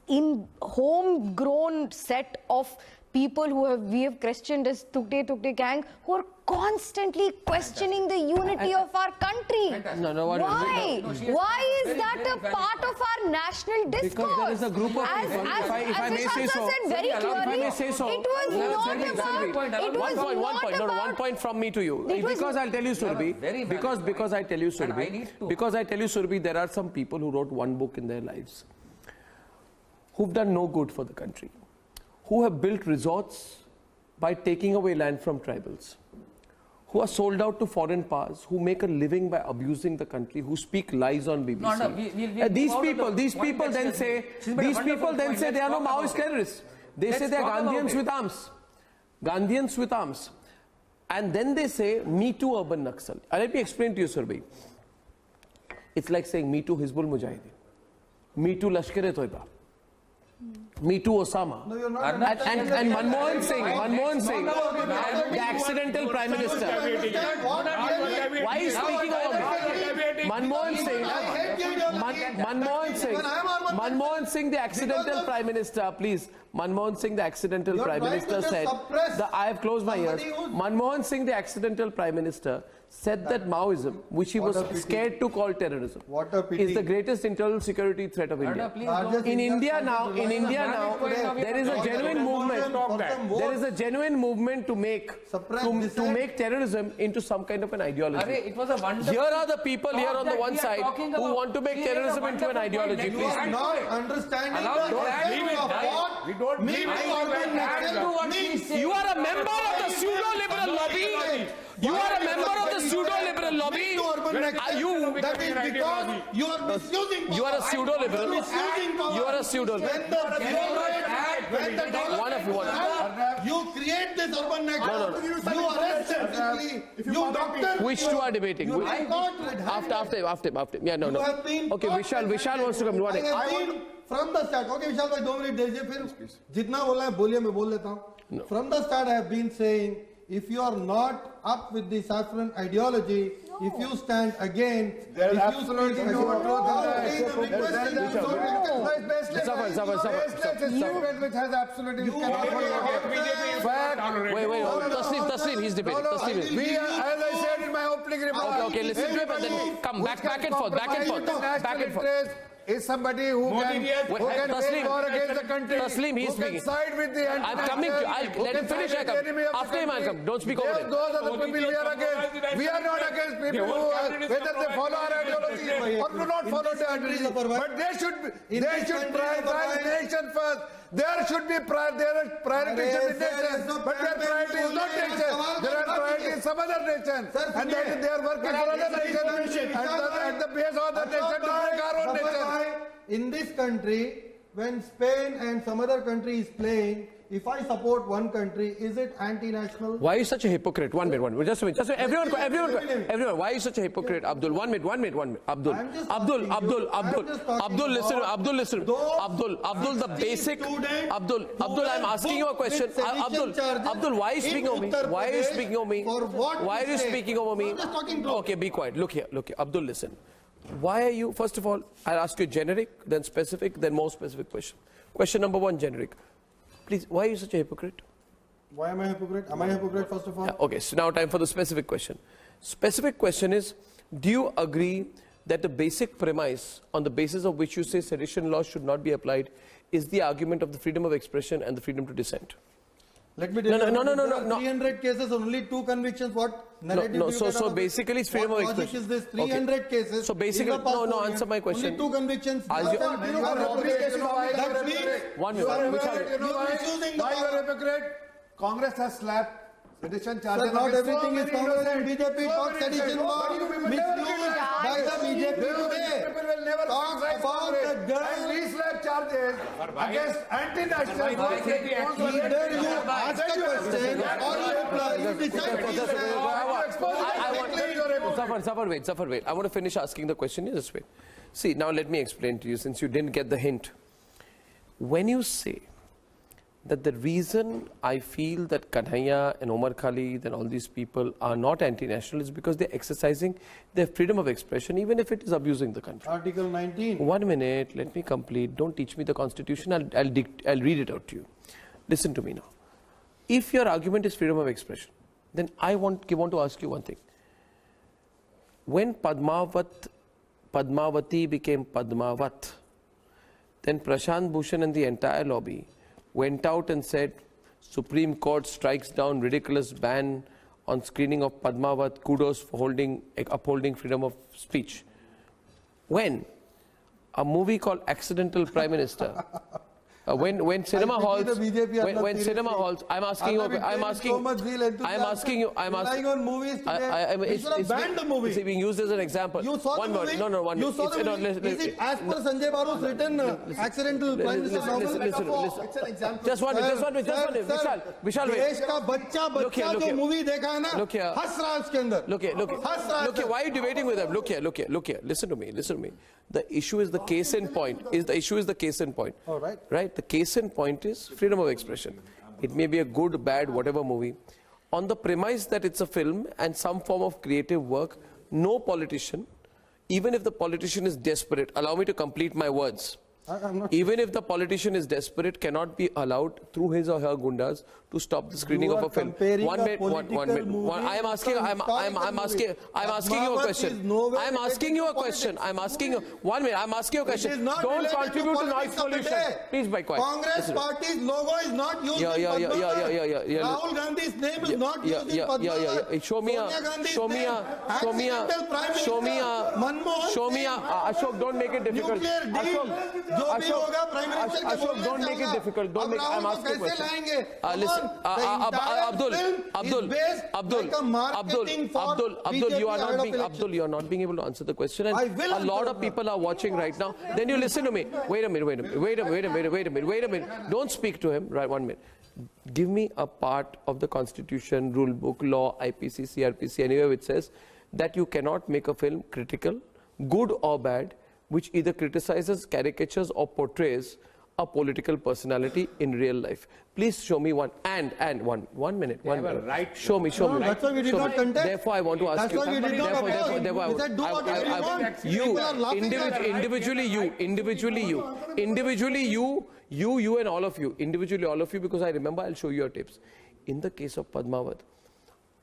homegrown set of people who we have questioned as Tukde gang, who are constantly questioning the unity of our country? Why? Why is that a part of our national discourse? Because there is a group of people, if I may say so, said very clearly, it was not about, one point from me to you. Because I'll tell you, Surabhi, there are some people who wrote one book in their lives, who've done no good for the country, who have built resorts by taking away land from tribals, who are sold out to foreign powers, who make a living by abusing the country, who speak lies on BBC. These people then say they are no Maoist terrorists. They say they are Gandhians with arms. And then they say, me too urban Naxal. And let me explain to you, Surabhi. It's like saying, me too Hizbul Mujahideen. Me too Lashkar-e-Toiba. Me Too Osama. No, you're not. And Manmohan Singh, the accidental Prime Minister. Why is speaking over me? Manmohan Singh, the accidental Prime Minister, please. Manmohan Singh, the accidental Prime Minister said, I have closed my ears. Manmohan Singh, the accidental Prime Minister, said that Maoism, which he was scared to call terrorism, is the greatest internal security threat of India. In India now, there is a genuine movement. There is a genuine movement to make terrorism into some kind of an ideology. It was a wonderful. Here are the people here on the one side who want to make terrorism into an ideology. Please. Not understanding We don't believe You are a member of the pseudo-liberal lobby. You are a member of the pseudo-liberal lobby. That is because you are misusing power. You are a pseudo-liberal. You are a pseudo-liberal. One of you. You create this urban nexus. You arrest simply. You doctor. Which two are debating? After. Yeah, no. Okay, Vishal wants to come. What? From the start. Okay, Vishal bhai, 2 minutes दीजिए फिर जितना बोलना है बोलिए मैं बोल लेता हूँ. From the start, I have been saying, if you are not up with the saffron ideology, if you stand against, there is absolutely no truth in that. Which has absolutely Taslim, he's debating. As I said in my opening remarks. Okay, listen to him and then come back and forth. Is somebody who can wage war against the country, Taslim, who can side with the I'm coming to, let him finish, I'll come. After him, I'll come. Don't speak over him. Those are the people we are against. We are not against people who, whether they follow our ideology or do not follow the ideology. But they should prioritize nation first. There should be priority in nation, but their priority is not nation. Their priority is some other nation, and they are working for other nation at the base of the nation to make our own nation. In this country, when Spain and some other country is playing, if I support one country, is it anti-national? Why are you such a hypocrite? One minute. Just a minute. Everyone. Why are you such a hypocrite, Abdul? One minute. Abdul, listen. Abdul, the basic. Abdul, I'm asking you a question. Abdul, why are you speaking over me? Why are you speaking over me? Okay, be quiet. Look here. Abdul, listen. Why are you? First of all, I'll ask you generic, then specific, then more specific question. Question number 1, generic. Please, why are you such a hypocrite? Why am I a hypocrite? Am I a hypocrite, first of all? Yeah, okay, so now time for the specific question. Specific question is, do you agree that the basic premise on the basis of which you say sedition laws should not be applied is the argument of the freedom of expression and the freedom to dissent? Let me tell you, no. 300 cases, only 2 convictions. What narrative no, you get so out of basically it's freedom of expression. What logic is this? 300 cases. So basically, no, answer my question. Only 2 convictions. One minute. Why you are a hypocrite? Congress has slapped sedition charges. Not everything is Congress and BJP. Talk sedition law misused by the BJP today. People will never talk about the girl and re-slap charges against anti-national. Either you ask a question or you decide. Zafar, wait. I want to finish asking the question. Just wait. See, now let me explain to you, since you didn't get the hint. When you say that the reason I feel that Kanhaiya and Omar Khalid and all these people are not anti-national is because they're exercising their freedom of expression, even if it is abusing the country. Article 19. 1 minute, let me complete. Don't teach me the constitution. I'll read it out to you. Listen to me now. If your argument is freedom of expression, then I want to ask you one thing. When Padmavati became Padmavat, then Prashant Bhushan and the entire lobby went out and said, Supreme Court strikes down ridiculous ban on screening of Padmavat, kudos for upholding freedom of speech. When a movie called Accidental Prime Minister, when cinema halls, I'm asking you, relying on movies today. You should have banned the movie. It's being used as an example. You saw the movie? No, one you saw the movie? Is it as per Sanjay Baru's written Accidental Prime Minister novel? It's an example. Just one minute. Vishal, wait. देश का बच्चा जो movie देखा है ना, हंस रहा है उसके अंदर. Look here. Why are you debating with them? Look here. Listen to me. The issue is the case in point. All right. the case in point is freedom of expression. It may be a good, bad, whatever movie. On the premise that it's a film and some form of creative work, no politician, even if the politician is desperate, allow me to complete my words. Even if the politician is desperate, cannot be allowed through his or her gundas to stop the screening of a film. 1 minute. I am asking you a question. I'm asking you a question. 1 minute. I'm asking you a question. Don't contribute to noise pollution. Please be quiet. Congress party's logo is not used in Padma. Rahul Gandhi's name is not used in Padma. Show me a Ashok, don't make it difficult. Ashok, don't make it difficult. I'm asking a question. Listen, Abdul, you are not being able to answer the question, and a lot of people are watching right now. Then you listen to me. Wait a minute. Don't speak to him. Right, 1 minute. Give me a part of the Constitution, rule book, law, IPC, CRPC, anywhere which says that you cannot make a film critical, good or bad, which either criticizes, caricatures or portrays a political personality in real life. Please show me one. And one minute. Right. Show me. No, that's why we did not contest. Therefore, I want to ask you. That's why we did not oppose. We said do whatever you want. Individually you and all of you. Individually all of you, because I remember, I'll show you your tapes. In the case of Padmavat,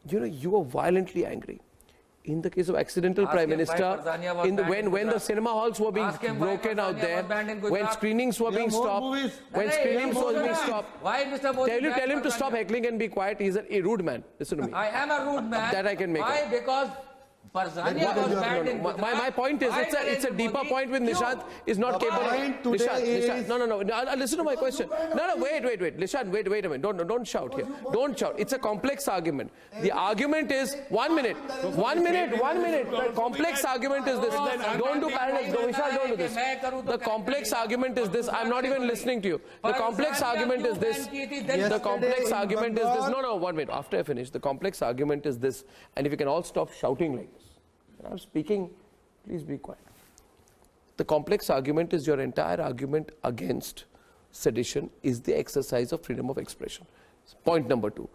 you were violently angry. In the case of accidental Prime Minister, when the cinema halls were being broken out there, when screenings were being stopped, tell him to stop heckling and be quiet. He's a rude man. Listen to me. I am a rude man. That I can make. Why? Because Barzania was banned in Gujarat. My point is, it's a deeper point with Nishant is not capable. Nishant, no. Listen to my question. No, wait. Nishant, wait a minute. Don't shout here. Don't shout. It's a complex argument. The argument is 1 minute. The complex argument is this. Don't do paradox. Nishant, don't do this. The complex argument is this. I'm not even listening to you. The complex argument is this. The complex argument is this. No, 1 minute. After I finish, the complex argument is this. And if you can all stop shouting like this. I'm speaking, please be quiet. The complex argument is your entire argument against sedition is the exercise of freedom of expression. Point number 2.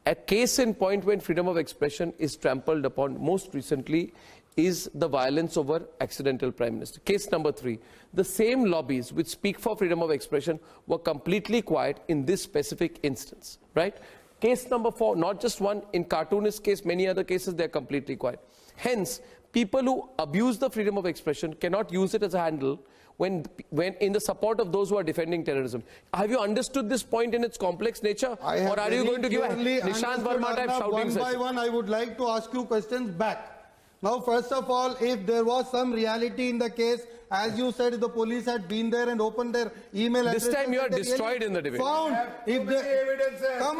A case in point when freedom of expression is trampled upon most recently is the violence over accidental Prime Minister. Case number 3. The same lobbies which speak for freedom of expression were completely quiet in this specific instance, right? Case number 4, not just one, in cartoonist case, many other cases, they're completely quiet. Hence, people who abuse the freedom of expression cannot use it as a handle when in the support of those who are defending terrorism. Have you understood this point in its complex nature? Or are you going to give a Nishant Verma type shouting session? One by one, I would like to ask you questions back. Now, first of all, if there was some reality in the case, as you said, the police had been there and opened their email address. This time you are destroyed in the debate. Come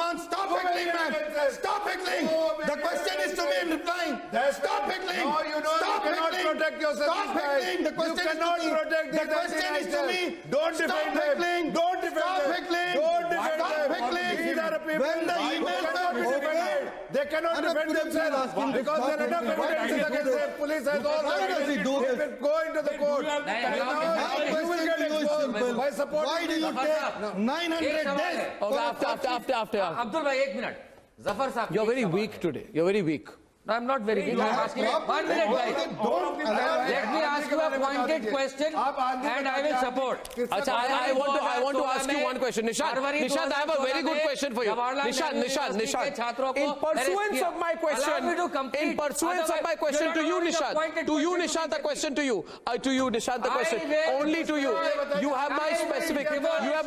on, stop heckling, man. Stop heckling. The question is to me in replying. Stop heckling. No, you don't. Stop you cannot heckling. protect yourself. Stop heckling. The question you cannot is to me. protect The question is to me. Don't defend them. Don't defend Stop them. heckling. Don't defend Stop them. heckling. These are people When the emails cannot be are defended. They cannot defend themselves because there are enough evidences against them. Police has all the evidence. They will go into the court. You will get exposed by supporting. Why do you take 900 days? After. Abdul bhai, 1 minute. Zafar sahab. You're very weak today. You're very weak. No, I'm not very weak. I'm asking 1 minute, guys. Let me ask you a pointed question and I will support. I want to ask you one question. Nishant, I have a very good question for you. Nishant. In pursuance of my question to you, Nishant, the question to you. Nishant, the question. Only to you. You have my specific attention. You have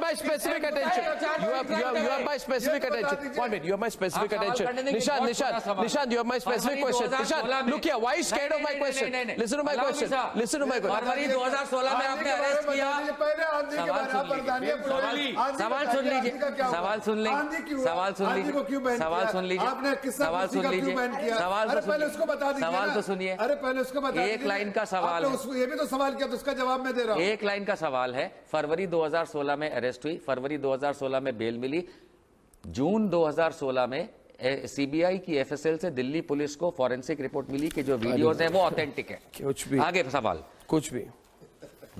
my specific attention. 1 minute. You have my specific attention. Nishant, you have my specific question. Nishant, look here. Why are you scared of my question? Listen to my question. फरवरी 2016 में आपने arrest किया. सवाल सुन लीजिए. सवाल तो सुनिए. एक line का सवाल है. ये भी तो सवाल किया तो उसका जवाब मैं दे रहा हूँ. एक लाइन का सवाल है. फरवरी 2016 में अरेस्ट हुई. फरवरी 2016 में बेल मिली. जून 2016 में सीबीआई की एफएसएल से दिल्ली पुलिस को फॉरेंसिक रिपोर्ट मिली कि जो वीडियोस हैं वो ऑथेंटिक है. कुछ भी. आगे सवाल. कुछ भी.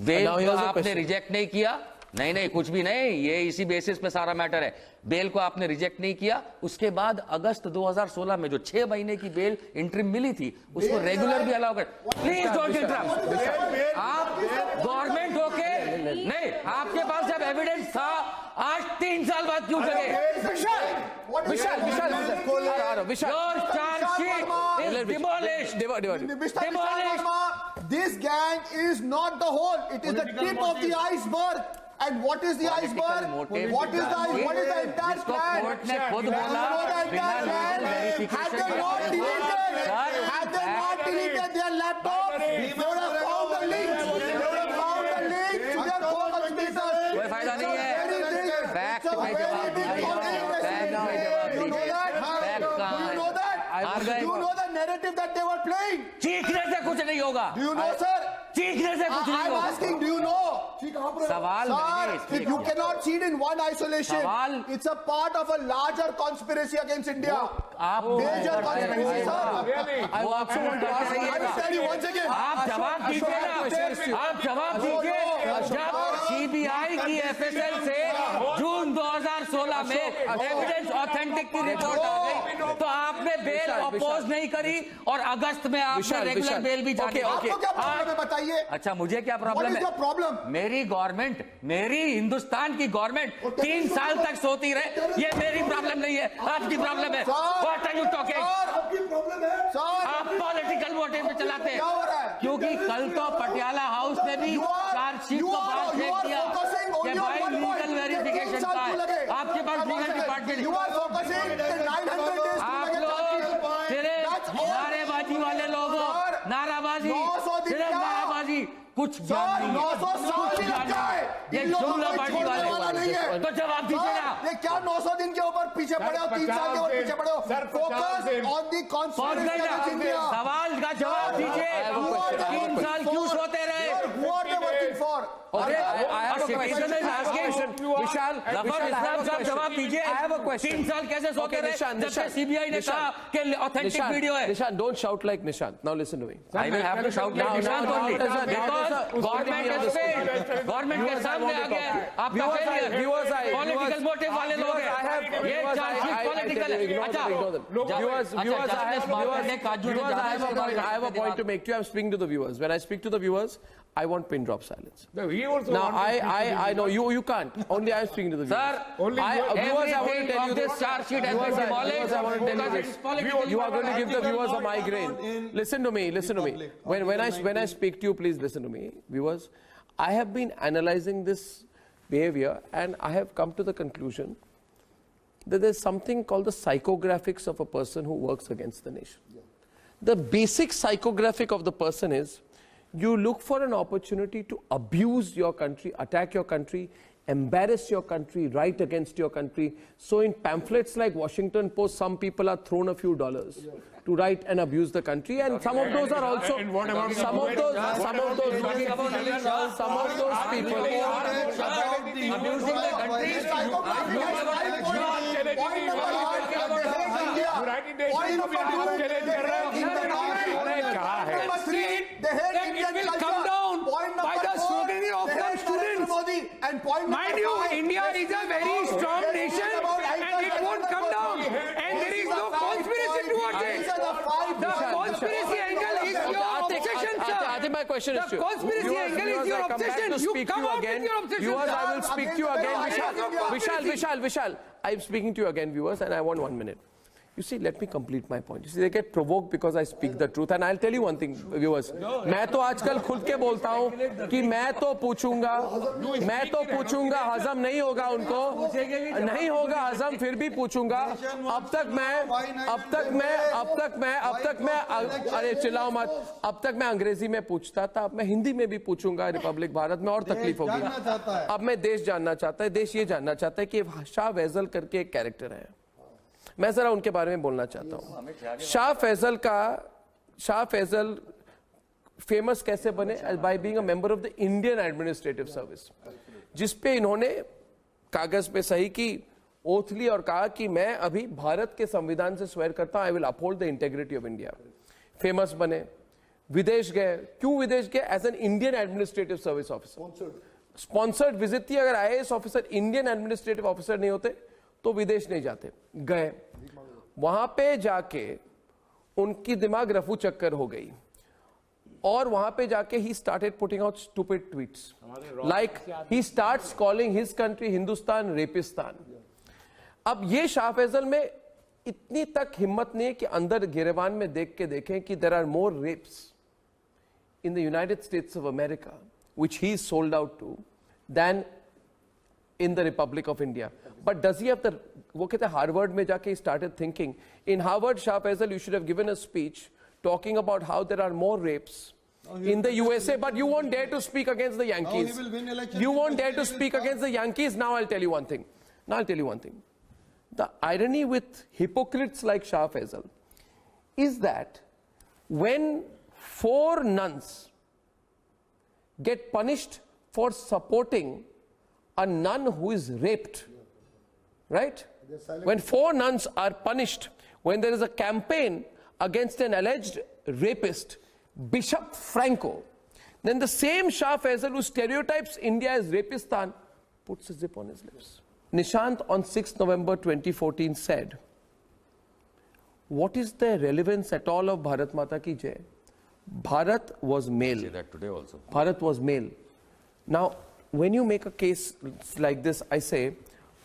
वेल आपने रिजेक्ट नहीं किया. नहीं नहीं कुछ भी नहीं, ये इसी बेसिस पे सारा मैटर है। बेल को आपने रिजेक्ट नहीं किया, उसके बाद अगस्त 2016 में जो 6 महीने की बेल इंटरिम मिली थी उसको रेगुलर भी अलाउ कर। Please don't interrupt. आप गवर्नमेंट होके नहीं, आपके पास जब एविडेंस था आज 3 साल बाद क्यों चले? Your charge sheet is demolished. This gang is not the whole. It is the tip of the iceberg. And what is the iceberg? What is the entire plan? Court ने खुद बोला बिना legal verification Had they not deleted their laptop, they would have found the links. They would have found the links to their co-conspirators. कोई फायदा नहीं है। Fact में जवाब दीजिए। You know the narrative that they were playing. चीखने से कुछ नहीं होगा। Do you know, sir? चीखने से कुछ नहीं I'm होगा। asking, do you know? सवाल Sir, you cannot see it in one isolation. सवाल- It's a part of a larger conspiracy against India. आप Major conspiracy, sir. I also want to ask I will tell you once again. आप जवाब दीजिए ना, आप जवाब दीजिए। जब सीबीआई की एफएसएल से जून 2016 में एविडेंस ऑथेंटिक की रिपोर्ट आ गई तो आपने बेल अपोज नहीं करी और अगस्त में आपने रेगुलर बेल भी जारी की। आपको क्या प्रॉब्लम है बताइए? अच्छा मुझे क्या What प्रॉब्लम is है? your problem? मेरी गवर्नमेंट, मेरी हिंदुस्तान की गवर्नमेंट 3 साल तक सोती रहे, ये मेरी प्रॉब्लम नहीं है, आपकी प्रॉब्लम है। What are you talking? आपकी प्रॉब्लम है सर। आप पॉलिटिकल मोटिव पे चलाते हैं। क्या हो रहा है? क्योंकि कल तो पटियाला हाउस ने भी चार्जशीट को बाहर फेंक दिया कि भाई लीगल वेरिफिकेशन का है। आपके पास लीगल डिपार्टमेंट, आप लोग सिर्फ नारेबाजी वाले लोग हो, नाराबाजी, सिर्फ नाराबाजी, कुछ ज्ञान नहीं है, ये जुमला पार्टी वाले। तो जवाब दीजिए ना। ये क्या 900 दिन के ऊपर पीछे पड़े हो, 3 साल के ऊपर पीछे पड़े हो? Focus on the conspiracy. सवाल का जवाब दीजिए। 3 साल क्यों सोते रहे? जवाब दीजिए। 3 साल कैसे सोते रहे जब से सीबीआई ने कहा कि ऑथेंटिक वीडियो है? Nishant, don't shout like Nishant. Now listen to me. I will have to shout like Nishant only because government has failed. Government के सामने आ गया आपका फेलियर। पॉलिटिकल मोटिव वाले लोग हैं। ये चार्जशीट पॉलिटिकल है। अच्छा I have a point to make to you. I'm speaking to the viewers. When I speak to the viewers, I want pin drop silence. Now I know you can't. Only I'm speaking to the viewers. Sir, only viewers, I want to tell you this charge sheet has been demolished. I want to tell you this. You are going to give the viewers a migraine. Listen to me. When I speak to you, please listen to me, viewers. I have been analyzing this behavior and I have come to the conclusion that there's something called the psychographics of a person who works against the nation. The basic psychographic of the person is you look for an opportunity to abuse your country, attack your country, embarrass your country, write against your country. So in pamphlets like Washington Post, some people are thrown a few dollars to write and abuse the country, and some of those are also some of those people abusing the It will come down by the scrutiny of the students. Mind you, India is a very strong nation and it won't come down. And there is no conspiracy towards it. The conspiracy angle is your obsession, sir. I think my question is to you. The conspiracy angle is your obsession. You come out with your obsession. Viewers, I will speak to you again. Vishal, I'm speaking to you again, viewers, and I want 1 minute. You see, let me complete my point. You see, they get provoked because I speak the truth. And I'll tell you one thing, viewers. मैं तो आजकल खुद के बोलता हूँ कि मैं तो पूछूंगा, हजम नहीं होगा उनको, नहीं होगा हजम, फिर भी पूछूंगा। अब तक मैं, अरे चिल्लाओ मत, अब तक मैं अंग्रेजी में पूछता था, अब मैं हिंदी में भी पूछूंगा रिपब्लिक भारत में, और तकलीफ होगी। अब मैं देश जानना चाहता है, देश ये जानना चाहता है कि शाह फैजल करके एक कैरेक्टर है, मैं जरा उनके बारे में बोलना चाहता हूं। शाह फैजल फेमस कैसे बने? By being a member of the Indian administrative service, जिसपे इन्होंने कागज पे सही की, ओथ ली और कहा कि मैं अभी भारत के संविधान से स्वेर करता हूं, I will uphold the integrity of India. Famous बने, विदेश गए। क्यों विदेश गए? As an Indian administrative service officer. Sponsored visit थी, अगर IAS officer Indian administrative officer नहीं होते तो विदेश नहीं जाते। गए, वहां पे जाके उनकी दिमाग रफू चक्कर हो गई और वहां पे जाके ही started putting out stupid tweets like he starts calling his country Hindustan Rapistan. अब ये शाह फैसल में इतनी तक हिम्मत नहीं है कि अंदर गिरेबान में देख के देखें कि there are more reps in the United States of America which he is sold out to than in the Republic of India. But does he have the, वो कहते हैं हार्वर्ड में जाके he started thinking. In Harvard, Shah Faisal, you should have given a speech talking about how there are more rapes in the USA, but you won't dare to speak against the Yankees. He will win election. You won't dare to speak against the Yankees. Now I'll tell you one thing. The irony with hypocrites like Shah Faisal is that when 4 nuns get punished for supporting a nun who is raped, right? When 4 nuns are punished, when there is a campaign against an alleged rapist, Bishop Franco, then the same Shah Faisal who stereotypes India as Rapistan puts a zip on his lips. Nishant on 6th November 2014 said, what is the relevance at all of Bharat Mata Ki Jai? Bharat was male. Say that today also. Bharat was male. Now, when you make a case like this, I say,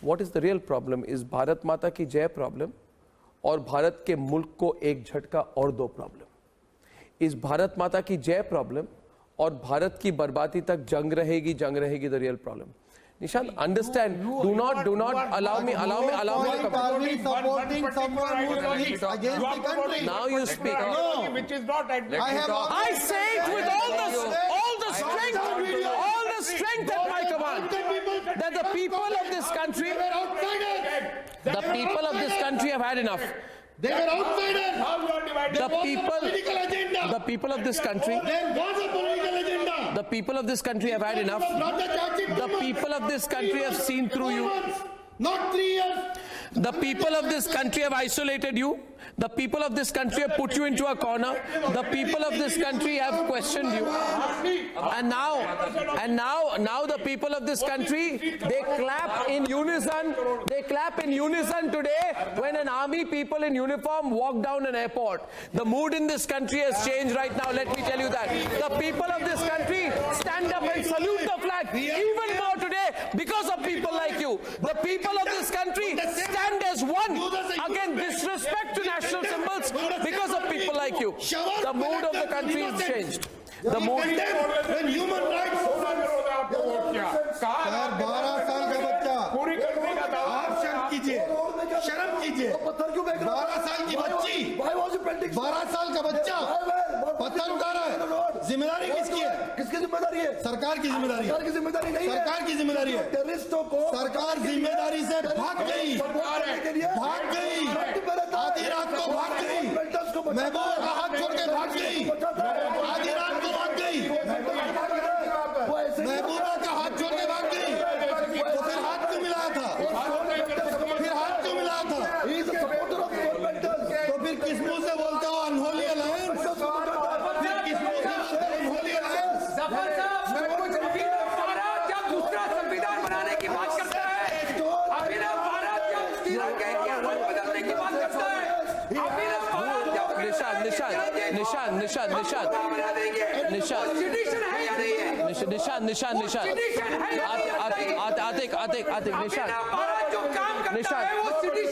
what is the real problem? Is Bharat Mata Ki Jai problem? और भारत के मुल्क को एक झटका और 2 problem? इस भारत माता की जय प्रॉब्लम और भारत की बर्बादी तक जंग रहेगी the real problem? Nishant, understand, do not allow me Supporting someone who speaks against the country. Now you speak. No. Which is not I say it with all the strength at my command, that the people of this country have had enough. They were outsiders. The people of this country. There was a political agenda. The people of this country have had enough. The people of this country have seen through you. Not 3 years. The people of this country have isolated you. The people of this country have put you into a corner. The people of this country have questioned you. And now the people of this country, they clap in unison. They clap in unison today when an army people in uniform walk down an airport. The mood in this country has changed right now, let me tell you that. The people of this country stand up and salute the flag even more today because of people like you. The people of this country stand as one against disrespect to national symbols because of people like you. The mood of the country has changed. The mood. When human rights. 12 साल का बच्चा, आप शर्म कीजिए, 12 साल की बच्ची, 12 साल का बच्चा पत्थर उठा रहा है, जिम्मेदारी किसकी है? किसकी जिम्मेदारी है? सरकार की जिम्मेदारी है। सरकार की जिम्मेदारी नहीं है। सरकार की जिम्मेदारी है। टेररिस्टों को सरकार जिम्मेदारी से भाग गई, आधी रात को भाग गई, महबूबा का हाथ छोड़ के भाग गई, आधी रात को भाग गई, महबूबा का हाथ छोड़ के भाग गई, तो फिर हाथ क्यों मिलाया था? तो फिर किस मुंह से बोलते हो अनहोली अलायंस? फिर किस मुंह से अनहोली अलायंस? भारत जब दूसरा संविधान बनाने की बात करता है, अभिनव भारत जब तिरंगे के रंग बदलने की बात करता है, अभिनव भारत जब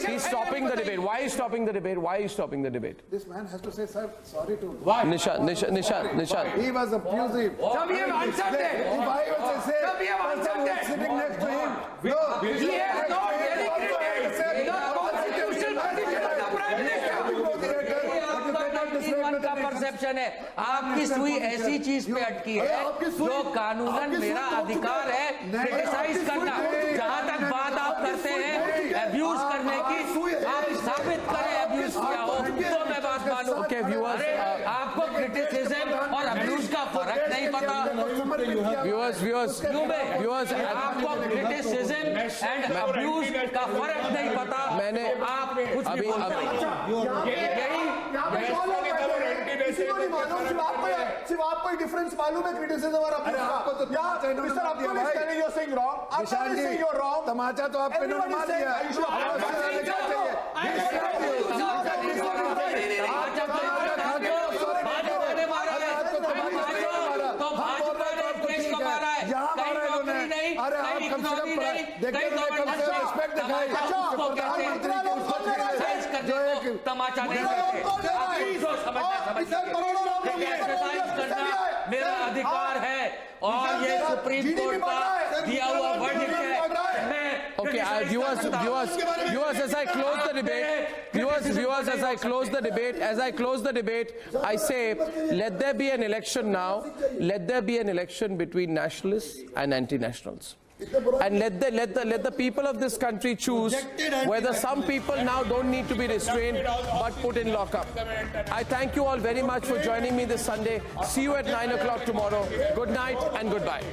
He's stopping the debate. Why is stopping the debate? Why is stopping the debate? This man has to say, sir, sorry to. Why? Nishan. He was abusive. जब ये answer they, If I was to say, जब ये answer person they, was sitting next to him. No, he has not denigrated the constitutional position of the Prime Minister. का perception है, आपकी सुई ऐसी चीज पे अटकी है जो कानूनन मेरा अधिकार है क्रिटिसाइज करना। जहां तक बात आप करते हैं अब्यूज करने की, आप साबित करें अब्यूज किया हो तो मैं बात मानूं। Okay, viewers, आपको क्रिटिसिज्म और अब्यूज का फर्क नहीं पता। viewers, आपको क्रिटिसिज्म एंड अब्यूज का फर्क नहीं पता। मैंने आप कुछ भी अभी बोल रहे हैं। सिर्फ आपको ही डिफरेंस मालूम है क्रिटिसिज्म और अपने mister Abdul is telling you saying wrong निशान जी, तमाचा तो आपने मार दिया। अरे आप कम से कम देखिए, कम से कम रिस्पेक्ट दिखाई। प्रधानमंत्री को जो एक तमाचा नहीं मेरा अधिकार है और ये सुप्रीम कोर्ट का दिया हुआ वर्डिक्ट है। Okay, viewers, as I close the debate, I say, let there be an election now. Let there be an election between nationalists and anti-nationals. And let the people of this country choose whether some people now don't need to be restrained but put in lockup. I thank you all very much for joining me this Sunday. See you at 9 o'clock tomorrow. Good night and goodbye.